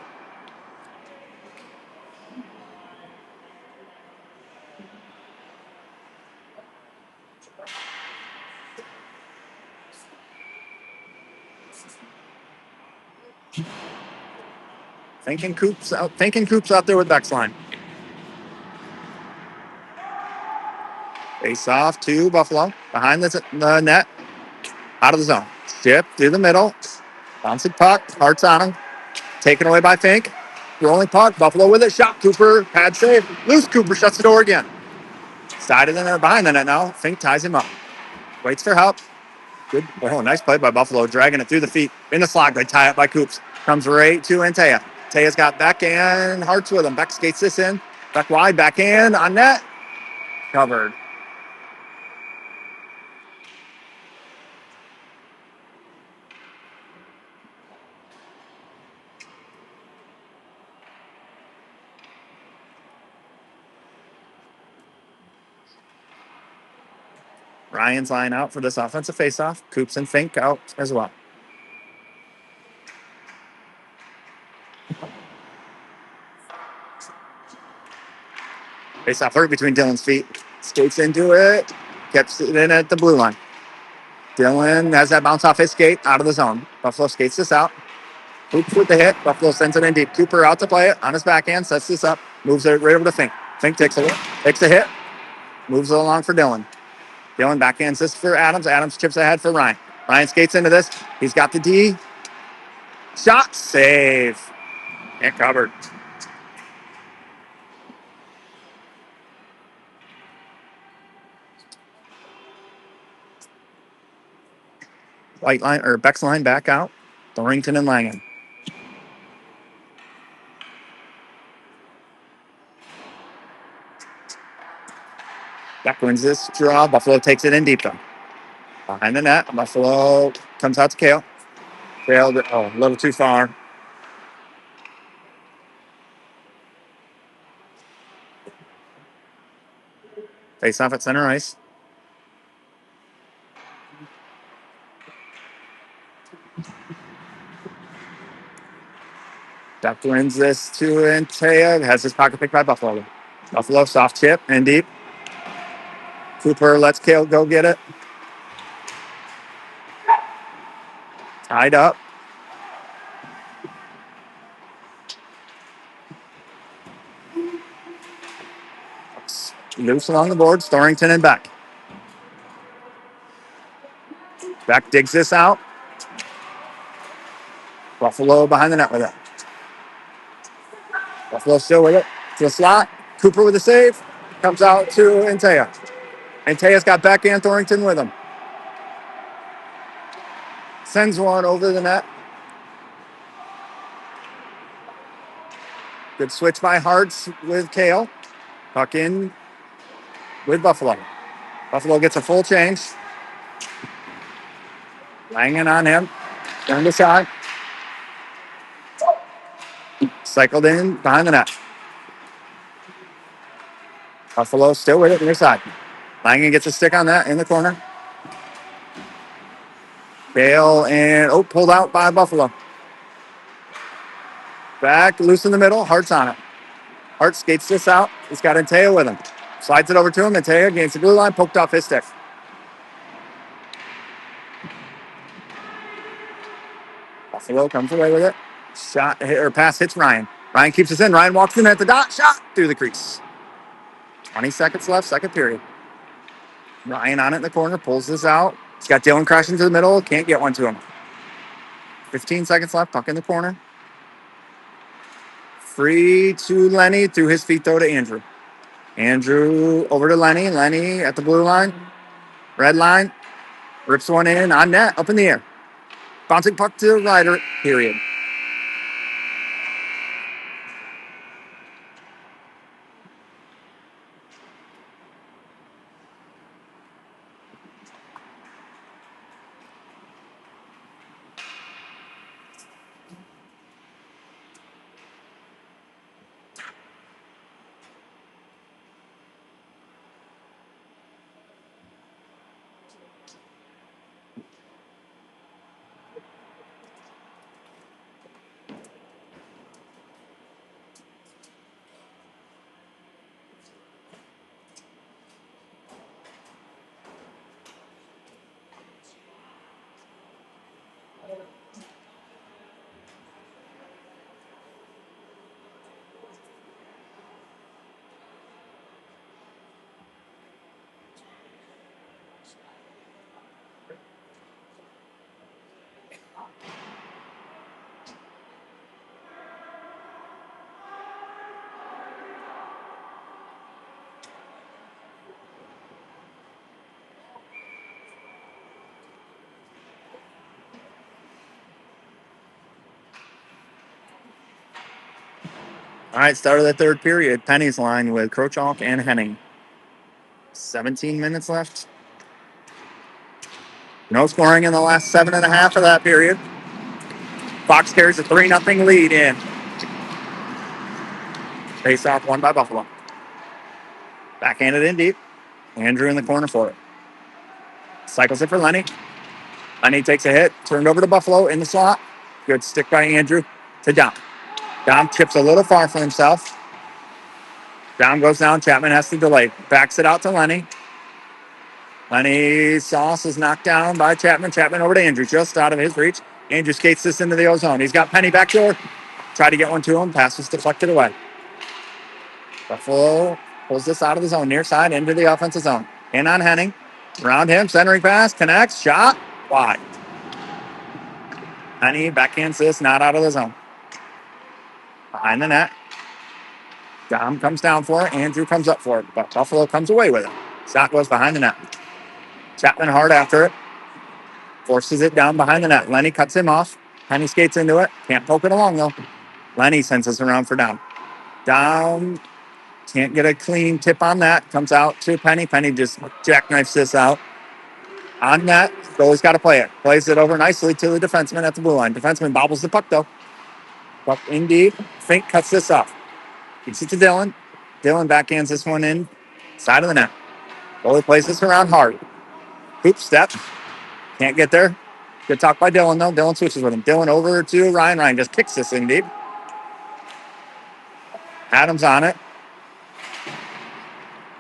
Thinking Coops out there with Bexline. Face off to Buffalo. Behind the net. Out of the zone. Chip through the middle. Bouncing puck. Hearts on him. Taken away by Fink. Rolling puck. Buffalo with it. Shot. Cooper. Pad save. Loose. Cooper shuts the door again. Side of the net. Behind the net now. Fink ties him up. Waits for help. Good. Oh, nice play by Buffalo. Dragging it through the feet. In the slot. They tie it by Coops. Comes right to Antea. Antea's got Beck and Hearts with him. Beck skates this in. Beck wide. Backhand on net. Covered. Ryan's line out for this offensive faceoff. Coops and Fink out as well. Faceoff hurt between Dylan's feet. Skates into it. Gets it in at the blue line. Dylan has that bounce off his skate out of the zone. Buffalo skates this out. Coops with the hit. Buffalo sends it in deep. Cooper out to play it on his backhand. Sets this up. Moves it right over to Fink. Fink takes a hit. Moves it along for Dylan. Dylan backhands this for Adams. Adams chips ahead for Ryan. Ryan skates into this. He's got the D. Shot. Save. And covered. White line or Beck's line back out. Thorrington and Langen. Beck wins this draw. Buffalo takes it in deep though. Behind the net. Buffalo comes out to Kale. Kale, a little too far. Face off at center ice. Beck wins this to Antea. Has his pocket picked by Buffalo. Buffalo soft chip and deep. Cooper lets Kale go get it. Tied up. Loose along the board. Storrington and Beck. Beck digs this out. Buffalo behind the net with it. Buffalo still with it. To the slot. Cooper with the save. Comes out to Antea. Antea's got Beck and Thornton with him. Sends one over the net. Good switch by Hartz with Kale. Puck in with Buffalo. Buffalo gets a full change. Langing on him. Turned aside. Cycled in behind the net. Buffalo still with it near side. Langen gets a stick on that in the corner. Bale and pulled out by Buffalo. Back loose in the middle. Hart's on it. Hart skates this out. He's got Antea with him. Slides it over to him. Antea gains the blue line. Poked off his stick. Buffalo comes away with it. Shot or pass hits Ryan. Ryan keeps us in. Ryan walks in at the dot. Shot through the crease. 20 seconds left. Second period. Ryan on it in the corner. Pulls this out. He's got Dylan crashing to the middle. Can't get one to him. 15 seconds left. Puck in the corner. Free to Lenny. Through his feet, though, to Andrew. Andrew over to Lenny. Lenny at the blue line. Red line. Rips one in on net. Up in the air. Bouncing puck to Ryder. Period. All right, start of the third period. Penny's line with Krochok and Henning. 17 minutes left. No scoring in the last 7.5 of that period. Fox carries a 3-0 lead in. Face off won by Buffalo. Backhanded in deep. Andrew in the corner for it. Cycles it for Lenny. Lenny takes a hit. Turned over to Buffalo in the slot. Good stick by Andrew to Dom. Dom chips a little far for himself. Dom goes down. Chapman has to delay. Backs it out to Lenny. Lenny Sauce is knocked down by Chapman. Chapman over to Andrew, just out of his reach. Andrew skates this into the ozone. He's got Penny back door. Try to get one to him. Pass was deflected away. Buffalo pulls this out of the zone, near side into the offensive zone. In on Henning. Around him, centering pass, connects, shot, wide. Henning backhands this, not out of the zone. Behind the net. Dom comes down for it. Andrew comes up for it, but Buffalo comes away with it. Shot goes behind the net. Chapman hard after it. Forces it down behind the net. Lenny cuts him off. Penny skates into it. Can't poke it along, though. Lenny sends us around for Dom. Dom can't get a clean tip on that. Comes out to Penny. Penny just jackknifes this out. On net, goalie's got to play it. Plays it over nicely to the defenseman at the blue line. Defenseman bobbles the puck, though. Puck in deep. Fink cuts this off. Gets it to Dylan. Dylan backhands this one in. Side of the net. Goalie plays this around hard. Hoop step. Can't get there. Good talk by Dylan, though. Dylan switches with him. Dylan over to Ryan. Ryan just kicks this in deep. Adams on it.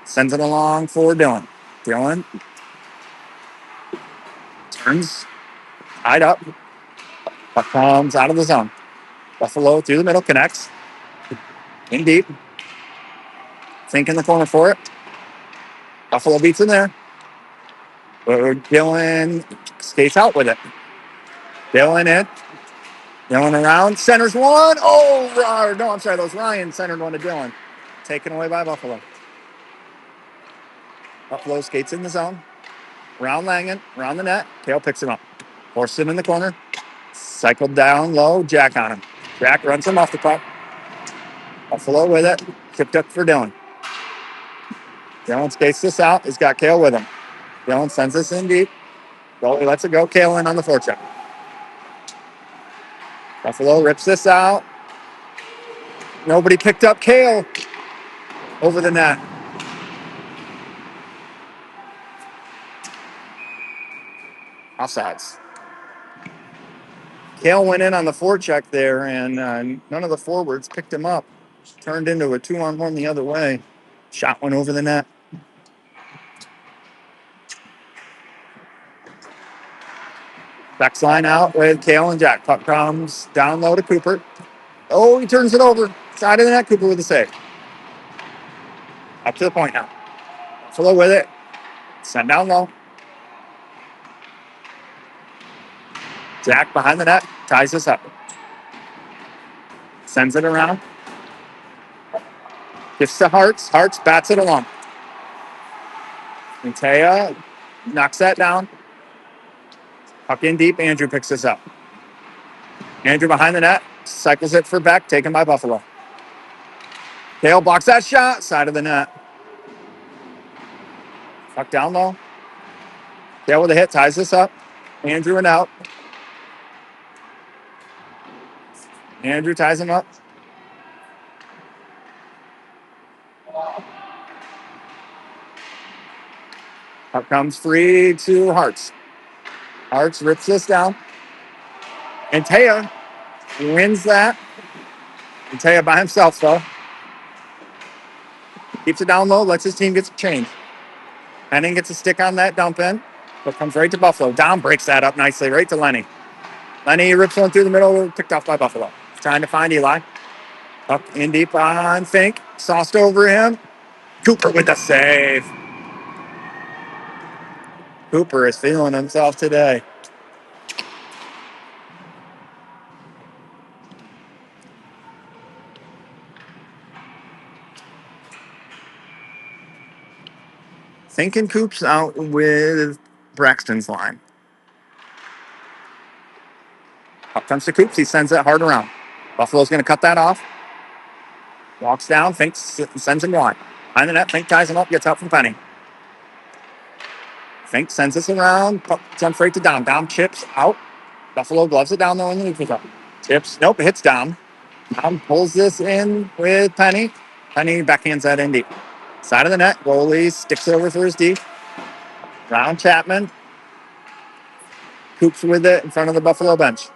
Sends it along for Dylan. Dylan turns. Tied up. Puck comes out of the zone. Buffalo through the middle, connects. In deep. Think in the corner for it. Buffalo beats in there. Dylan skates out with it. Dylan in. Dylan around. Centers one. Oh, no, I'm sorry. That was Ryan. Centered one to Dylan. Taken away by Buffalo. Buffalo skates in the zone. Around Langen. Around the net. Kale picks him up. Forces him in the corner. Cycled down low. Jack on him. Jack runs him off the puck. Buffalo with it. Tipped up for Dylan. Dylan skates this out. He's got Kale with him. Dylan sends this in deep. Goalie lets it go. Kale in on the forecheck. Buffalo rips this out. Nobody picked up Kale over the net. Offsides. Kale went in on the forecheck there, and none of the forwards picked him up. Turned into a 2-on-1 the other way. Shot went over the net. Beck's line out with Kale and Jack. Puck comes down low to Cooper. Oh, he turns it over. Side of the net. Cooper with the save. Up to the point now. Buffalo with it. Send down low. Jack behind the net. Ties this up. Sends it around. Gets to Hartz. Hartz bats it along. Taya knocks that down. Puck in deep. Andrew picks this up. Andrew behind the net. Cycles it for Beck. Taken by Buffalo. Kale blocks that shot. Side of the net. Puck down low. Kale with a hit. Ties this up. Andrew and out. Andrew ties him up. Puck comes free to Hartz. Hartz rips this down. And Taya wins that. And Taya by himself, though. Keeps it down low, lets his team get changed. Henning gets a stick on that dump in, but comes right to Buffalo. Dom breaks that up nicely, right to Lenny. Lenny rips one through the middle, picked off by Buffalo. Trying to find Eli. Up in deep on Fink. Sauced over him. Cooper with the save. Cooper is feeling himself today. Fink and Coop's out with Braxton's line. Up comes to Coops. He sends it hard around. Buffalo's going to cut that off. Walks down. Fink sends him wide. Behind the net. Fink ties him up. Gets out from Penny. Fink sends this around. Jumps right to Dom. Dom chips out. Buffalo gloves it down though and then up. Tips. Nope. It hits Dom. Dom pulls this in with Penny. Penny backhands that in deep. Side of the net. Goalie sticks it over for his D. Round Chapman. Coops with it in front of the Buffalo bench.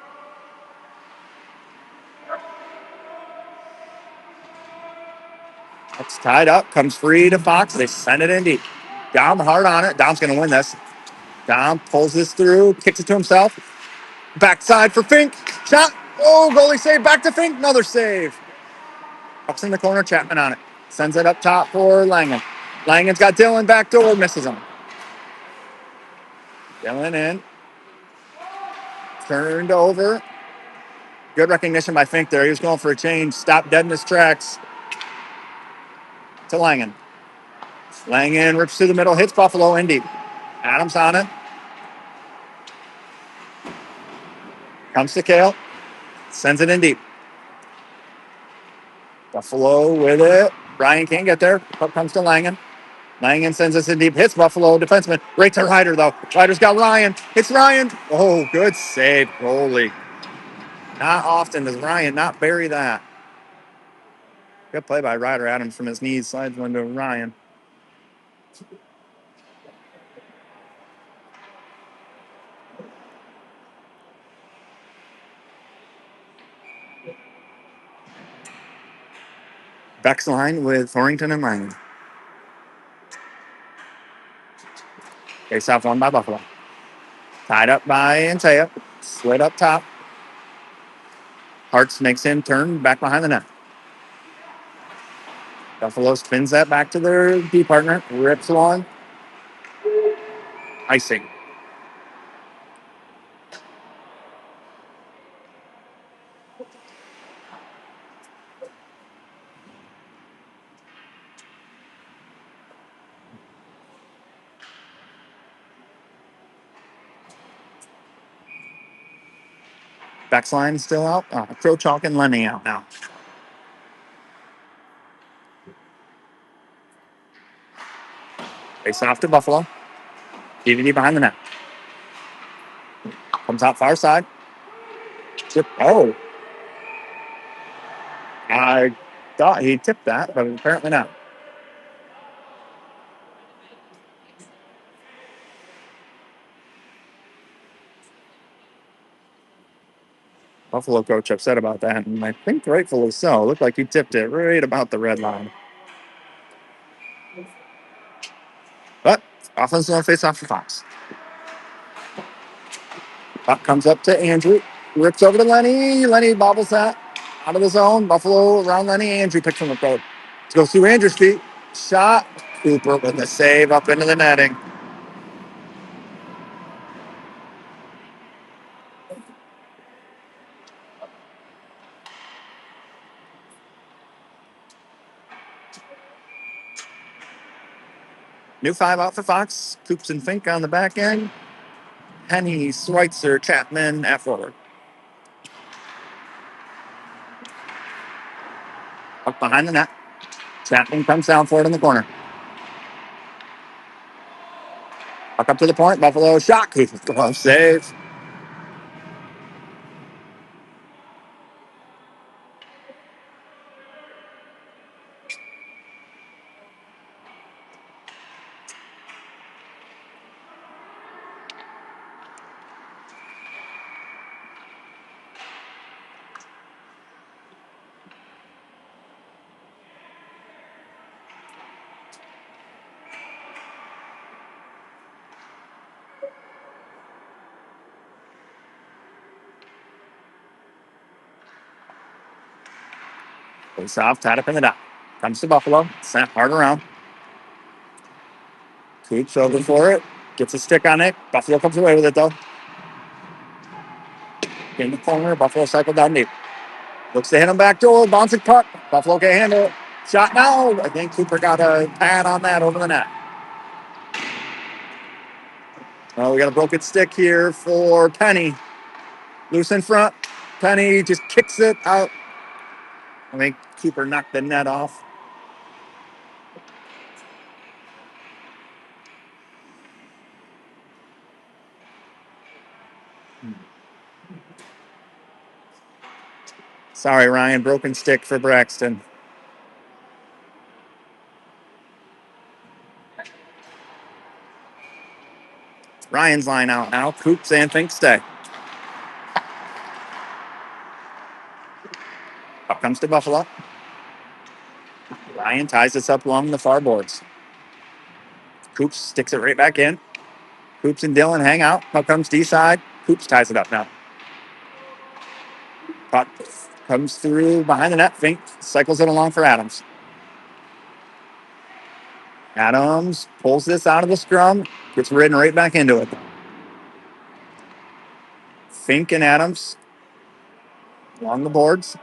It's tied up. Comes free to Fox. They send it in deep. Dom hard on it. Dom's going to win this. Dom pulls this through. Kicks it to himself. Backside for Fink. Shot. Oh, goalie save. Back to Fink. Another save. Puck's in the corner. Chapman on it. Sends it up top for Langen. Langen's got Dylan backdoor. Misses him. Dylan in. Turned over. Good recognition by Fink there. He was going for a change. Stopped dead in his tracks. To Langen. Langen rips through the middle. Hits Buffalo in deep. Adams on it. Comes to Kale. Sends it in deep. Buffalo with it. Ryan can't get there. Puck comes to Langen. Langen sends us in deep. Hits Buffalo defenseman. Right to Ryder, though. Ryder's got Ryan. Hits Ryan. Oh, good save, goalie. Not often does Ryan not bury that. Good play by Ryder. Adams from his knees. Slides one to Ryan. Beck's line with Thornton and Langen. Face off one by Buffalo. Tied up by Antaya. Slid up top. Hartz makes him turn back behind the net. Buffalo spins that back to their D partner. Rips one. Icing. Backsline still out. Crow Chalk and Lenny out now. Face off to Buffalo. DVD behind the net. Comes out far side. Tip. Oh. I thought he tipped that, but apparently not. Buffalo coach upset about that, and I think rightfully so. Looked like he tipped it right about the red line. But offense will face off for Fox. Puck comes up to Andrew. Rips over to Lenny. Lenny bobbles that out of the zone. Buffalo around Lenny. Andrew picks from the road. Goes through Andrew's feet. Shot. Cooper with a save up into the netting. New 5 out for Fox. Coops and Fink on the back end. Henny, Schweitzer, Chapman at forward. Up behind the net. Chapman comes down for it in the corner. Puck up to the point. Buffalo shot. Cooper glove save. Face off, tied up in the dot. Comes to Buffalo. Sent hard around. Coops over for it. Gets a stick on it. Buffalo comes away with it, though. In the corner. Buffalo cycle down deep. Looks to hit him back door. Bouncing puck. Buffalo can't handle it. Shot now. I think Cooper got a pad on that over the net. Oh, we got a broken stick here for Penny. Loose in front. Penny just kicks it out. I think Cooper knocked the net off. Sorry, Ryan. Broken stick for Braxton. Ryan's line out now. Coops and Fink stay. Up comes to Buffalo. Ryan ties this up along the far boards. Coops sticks it right back in. Coops and Dylan hang out. Puck comes D-side. Coops ties it up now. Puck comes through behind the net. Fink cycles it along for Adams. Adams pulls this out of the scrum. Gets ridden right back into it. Fink and Adams along the boards.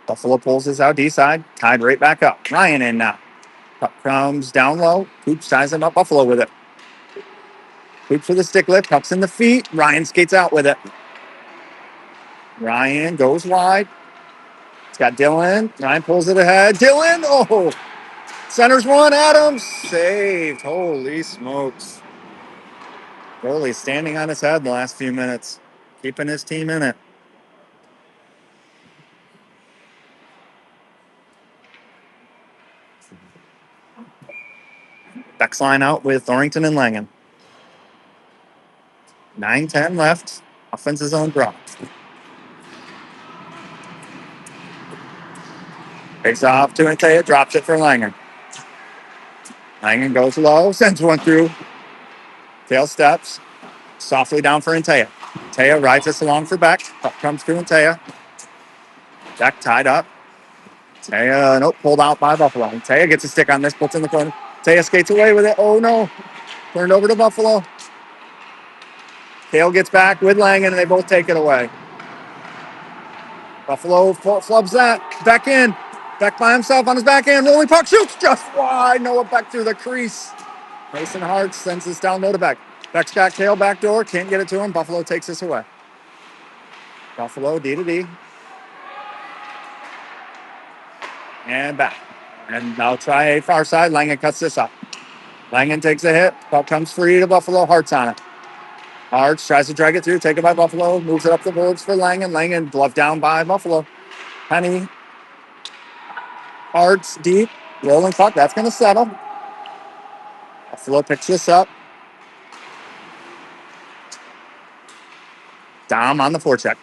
Buffalo pulls this out D-side. Tied right back up. Ryan in now. Puck comes down low. Coops ties him up. Buffalo with it. Coops with a stick lift. Puck's in the feet. Ryan skates out with it. Ryan goes wide. It's got Dylan. Ryan pulls it ahead. Dylan. Oh, centers one. Adams saved. Holy smokes. Goalie standing on his head the last few minutes. Keeping his team in it. Beck's line out with Thornton and Langen. 9-10 left. Offensive zone drop. Takes off to Antea. Drops it for Langen. Langen goes low. Sends one through. Tail steps. Softly down for Antea. Taya rides us along for Beck. Puck comes through and Taya. Beck tied up. Taya, nope, pulled out by Buffalo. Taya gets a stick on this, puts in the corner. Taya skates away with it. Oh no. Turned over to Buffalo. Kale gets back with Langen, and they both take it away. Buffalo flubs that. Beck in. Beck by himself on his backhand. Rolling puck shoots just wide. Noah Beck through the crease. Mason Hart sends this down low to Beck. Beck's got Kale back door. Can't get it to him. Buffalo takes this away. Buffalo D to D. And back. And now try a far side. Langen cuts this up. Langen takes a hit. Puck comes free to Buffalo. Hart's on it. Hart's tries to drag it through. Taken by Buffalo. Moves it up the boards for Langen. Langen bluffed down by Buffalo. Penny. Hart's deep. Rolling puck. That's going to settle. Buffalo picks this up. Dom on the forecheck.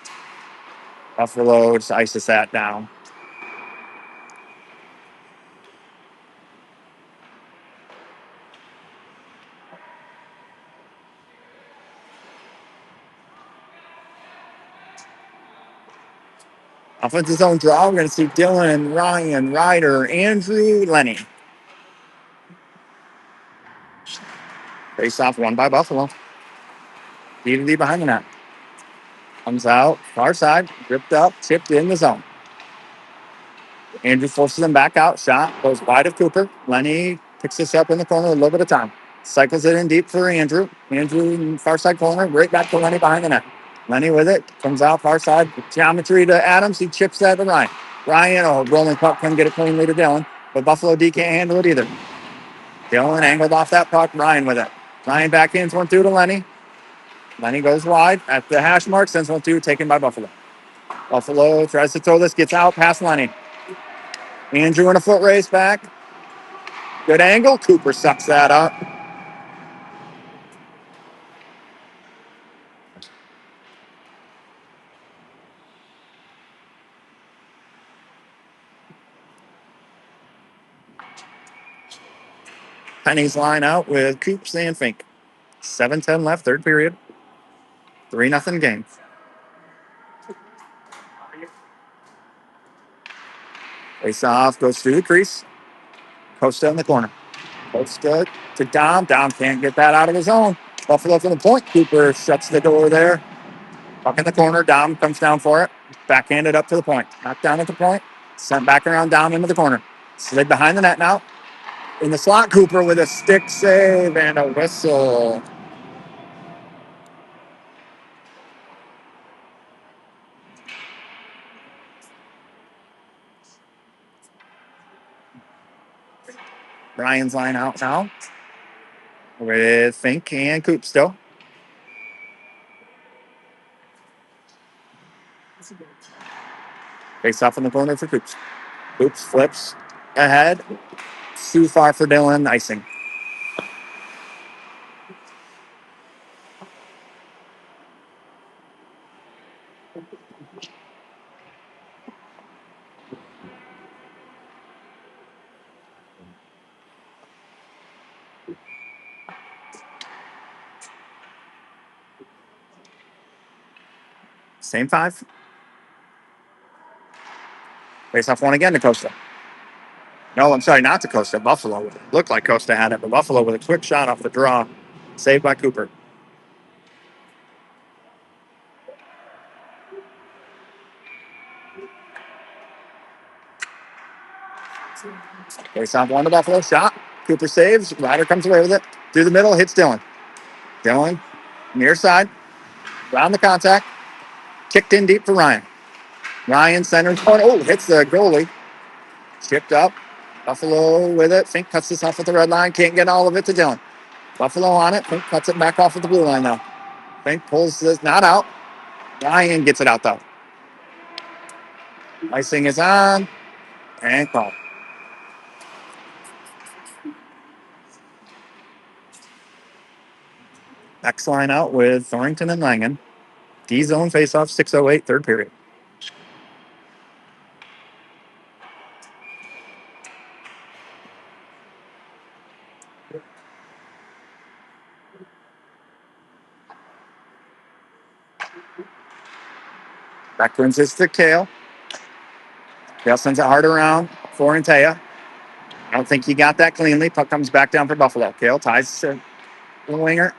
Buffalo just ices that down. Offensive zone draw. We're going to see Dylan, Ryan, Ryder, Andrew, Lenny. Face off won by Buffalo. D to D behind the net. Comes out, far side, ripped up, tipped in the zone. Andrew forces him back out. Shot goes wide of Cooper. Lenny picks this up in the corner a little bit of time. Cycles it in deep for Andrew. Andrew in far side corner, right back to Lenny behind the net. Lenny with it, comes out far side. Geometry to Adams. He chips that to Ryan. Ryan, rolling puck, couldn't get it cleanly to Dylan. But Buffalo D can't handle it either. Dylan angled off that puck. Ryan with it. Ryan back in, 1-2 to Lenny. Lenny goes wide at the hash mark, sends 1-2, taken by Buffalo. Buffalo tries to throw this, gets out past Lenny. Andrew in a foot race back. Good angle. Cooper sucks that up. Penny's line out with Coops and Fink. 7:10 left, third period. 3-0 game. Face off, goes through the crease. Costa in the corner. Costa to Dom. Dom can't get that out of his own. Buffalo from the point. Cooper shuts the door there. Puck in the corner. Dom comes down for it. Backhanded up to the point. Knocked down at the point. Sent back around Dom into the corner. Slid behind the net now. In the slot, Cooper with a stick save and a whistle. Ryan's line out now with Fink and Coop still. Face off in the corner for Coops. Coops flips ahead. Too far for Dylan. Icing. Same five. Face off one again to Costa. No, I'm sorry, not to Costa. Buffalo. Looked like Costa had it, but Buffalo with a quick shot off the draw. Saved by Cooper. Face off one to Buffalo. Shot. Cooper saves. Ryder comes away with it. Through the middle, hits Dylan. Dylan, near side. Round the contact. Kicked in deep for Ryan. Ryan centers corner. Oh, hits the goalie. Chipped up. Buffalo with it. Fink cuts this off at the red line. Can't get all of it to Dylan. Buffalo on it. Fink cuts it back off at the blue line now. Fink pulls this not out. Ryan gets it out though. Icing is on. And call. Next line out with Thornton and Langen. D zone face off 6:08, third period. Back twins this to Kale. Kale sends it hard around for Antaya. I don't think he got that cleanly. Puck comes back down for Buffalo. Kale ties to the winger.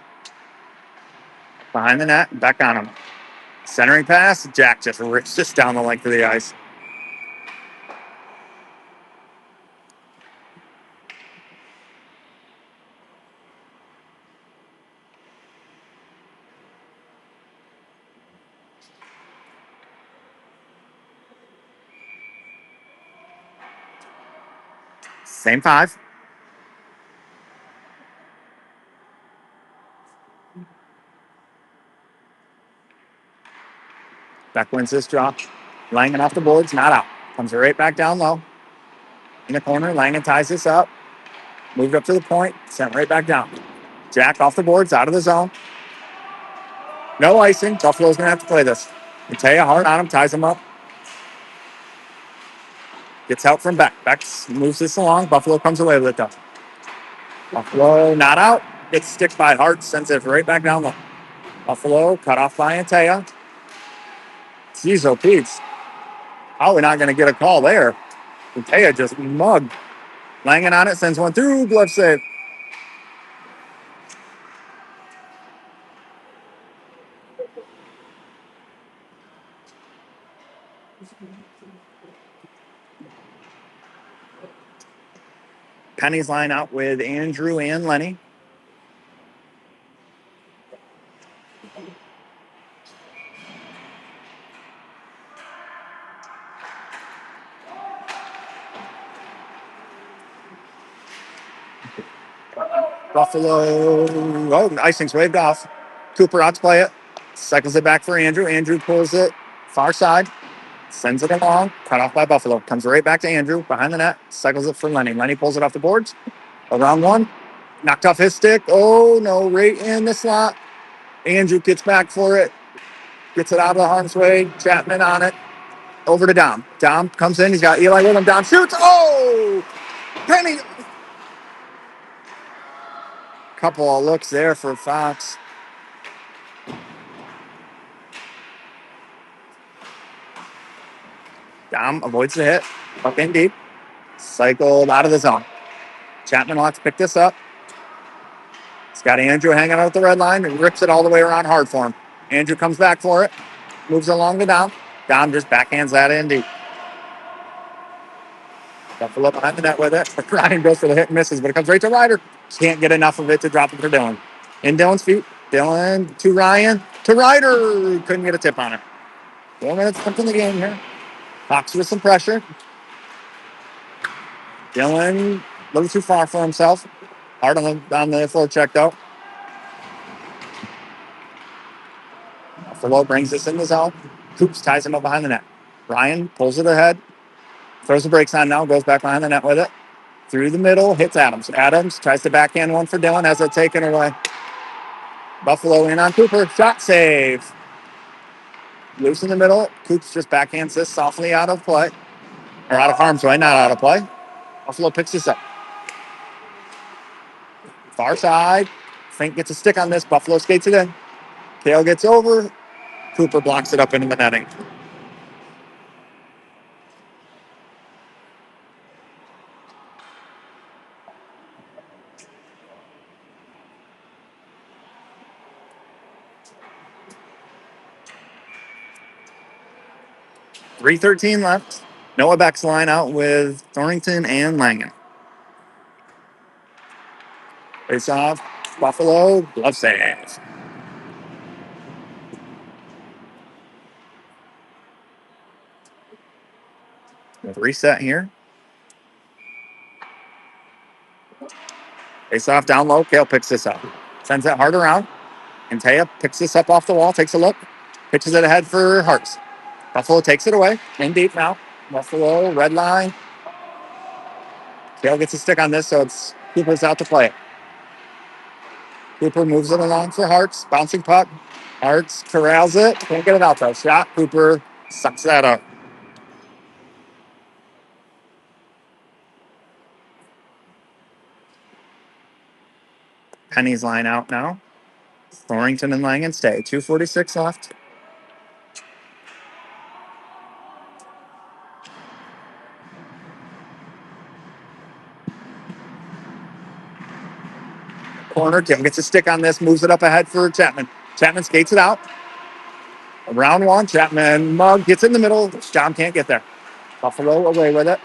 Behind the net. Back on him. Centering pass. Jack just rips this down the length of the ice. Same five. Beck wins this drop. Langen off the boards, not out. Comes right back down low. In the corner, Langen ties this up. Moved up to the point, sent right back down. Jack off the boards, out of the zone. No icing. Buffalo's going to have to play this. Mattea hard on him, ties him up. Gets help from Beck. Beck moves this along. Buffalo comes away with it, though. Buffalo not out. Gets stick by Hart, sends it right back down low. Buffalo cut off by Antaya. Jeez, oh, Pete's. How are we not going to get a call there? Antaya just mugged. Langen on it, sends one through. Glove save. Penny's line out with Andrew and Lenny. Buffalo. Oh, icing's waved off. Cooper out to play it. Cycles it back for Andrew. Andrew pulls it far side. Sends it along. Cut off by Buffalo. Comes right back to Andrew behind the net. Cycles it for Lenny. Lenny pulls it off the boards. Around one. Knocked off his stick. Oh, no. Right in the slot. Andrew gets back for it. Gets it out of the harm's way. Chapman on it. Over to Dom. Dom comes in. He's got Eli with him. Dom shoots. Oh! Penny. Couple of looks there for Fox. Dom avoids the hit. Puck in deep. Cycled out of the zone. Chapman wants to pick this up. He's got Andrew hanging out at the red line and rips it all the way around hard for him. Andrew comes back for it. Moves along to Dom. Dom just backhands that in deep. Buffalo behind the net with it. Ryan goes for the hit and misses, but it comes right to Ryder. Can't get enough of it to drop it for Dylan. In Dylan's feet. Dylan to Ryan. To Ryder. Couldn't get a tip on it. 4 minutes left in the game here. Fox with some pressure. Dylan a little too far for himself. Hard on the floor check, though. Buffalo brings this in the zone. Coops ties him up behind the net. Ryan pulls it ahead. Throws the brakes on now. Goes back behind the net with it. Through the middle. Hits Adams. Adams tries to backhand one for Dylan. Has it taken away. Buffalo in on Cooper. Shot save. Loose in the middle. Coops just backhands this softly out of play. Or out of harm's way, not out of play. Buffalo picks this up. Far side. Fink gets a stick on this. Buffalo skates it in. Kale gets over. Cooper blocks it up into the netting. .313 left. Noah Beck's line out with Thornton and Langen. Face off. Buffalo. Glove save. Reset here. Face off down low. Kale picks this up. Sends it hard around. And Taya picks this up off the wall. Takes a look. Pitches it ahead for Hartz. Buffalo takes it away. In deep now. Buffalo. Red line. Kale gets a stick on this, so it's Cooper's out to play it. Cooper moves it along for Hartz. Bouncing puck. Hartz corrals it. Can't get it out though. Shot. Cooper sucks that up. Penny's line out now. Thornton and Langen stay. 2:46 left. corner. Tim gets a stick on this, moves it up ahead for Chapman. Chapman skates it out. Round one, Chapman mug gets in the middle. John can't get there. Buffalo away with it.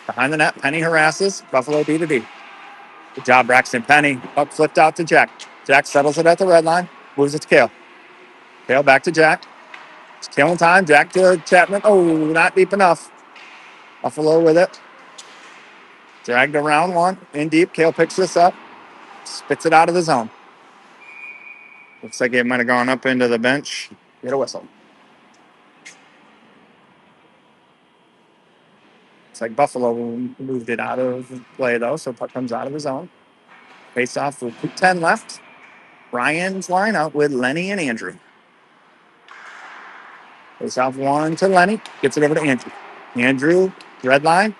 Behind the net, Penny harasses. Buffalo D2D. Good job, Braxton Penny. Puck flipped out to Jack. Jack settles it at the red line. Moves it to Kale. Kale back to Jack. It's killing time. Jack to Chapman. Oh, not deep enough. Buffalo with it. Dragged around one. In deep. Kale picks this up. Spits it out of the zone. Looks like it might have gone up into the bench. Get a whistle. It's like Buffalo moved it out of play, though, so puck comes out of the zone. Face off with 10 left. Ryan's line out with Lenny and Andrew. Face off one to Lenny. Gets it over to Andrew. Andrew, red line.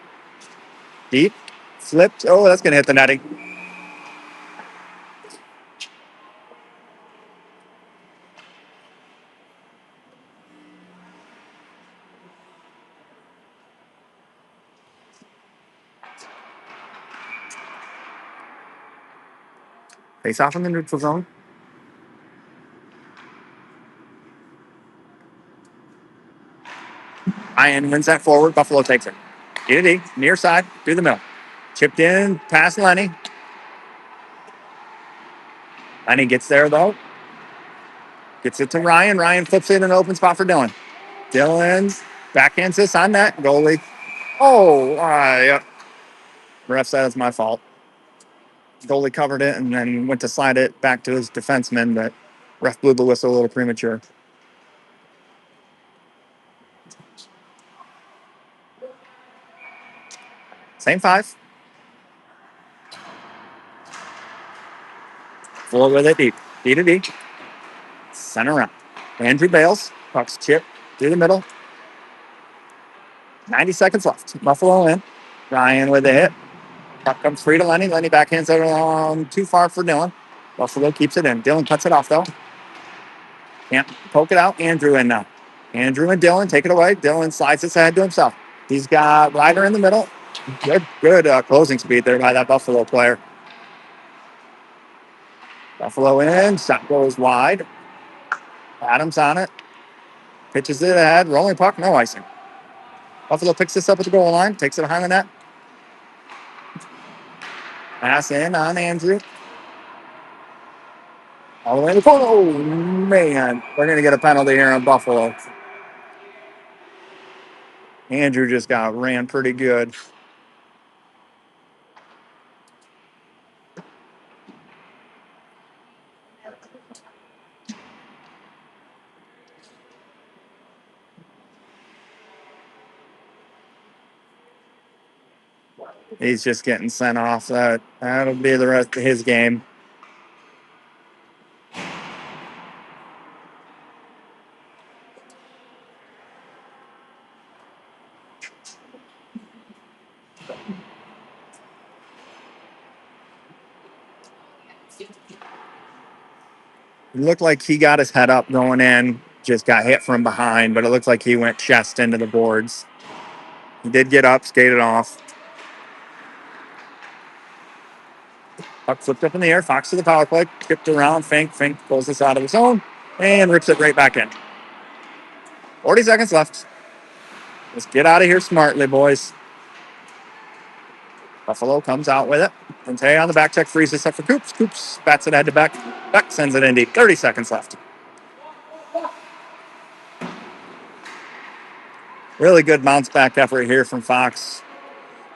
Deep. Flipped. Oh, that's going to hit the netting. Face off in the neutral zone. Ryan wins that forward. Buffalo takes it. D, near side, through the middle. Chipped in, past Lenny. Lenny gets there, though. Gets it to Ryan. Ryan flips it in an open spot for Dylan. Dylan backhands this on that. Goalie. Oh, yeah. Ref said it's my fault. Goalie covered it and then went to slide it back to his defenseman, but ref blew the whistle a little premature. Same five. Full with it deep. D to D. Center around. Andrew Bales. Puck's chip through the middle. 90 seconds left. Buffalo in. Ryan with a hit. Puck comes free to Lenny. Lenny backhands it along too far for Dylan. Buffalo keeps it in. Dylan cuts it off, though. Can't poke it out. Andrew in now. Andrew and Dylan take it away. Dylan slides his head to himself. He's got Ryder in the middle. Good closing speed there by that Buffalo player. Buffalo in. Shot goes wide. Adams on it. Pitches it ahead. Rolling puck. No icing. Buffalo picks this up at the goal line. Takes it behind the net. Pass in on Andrew. All the way to the corner. Oh, man. We're going to get a penalty here on Buffalo. Andrew just got ran pretty good. He's just getting sent off. That'll be the rest of his game. It looked like he got his head up going in, just got hit from behind, but it looked like he went chest into the boards. He did get up, skated off. Puck flipped up in the air. Fox to the power play. Tipped around. Fink pulls this out of the zone and rips it right back in. 40 seconds left. Let's get out of here smartly, boys. Buffalo comes out with it. Conte on the back check, frees this up for Coops. Coops bats it head to Beck. Beck sends it in deep. 30 seconds left. Really good bounce back effort here from Fox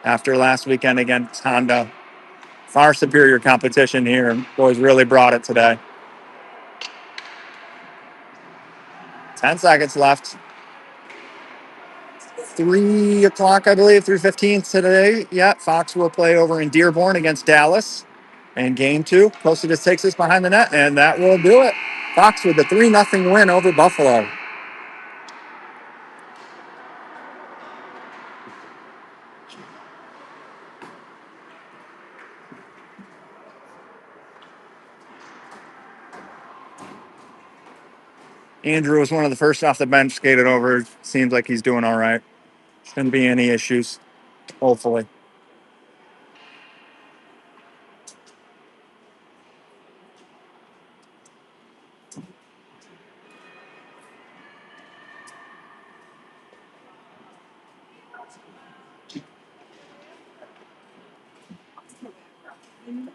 after last weekend against Honda. Far superior competition here. Boys really brought it today. 10 seconds left. 3 o'clock, I believe, 3:15 today. Yeah, Fox will play over in Dearborn against Dallas. And game 2, Closey takes us behind the net, and that will do it. Fox with the 3-0 win over Buffalo. Andrew was one of the first off the bench, skated over. Seems like he's doing all right. Shouldn't be any issues, hopefully. Ooh,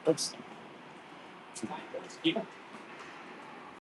oops.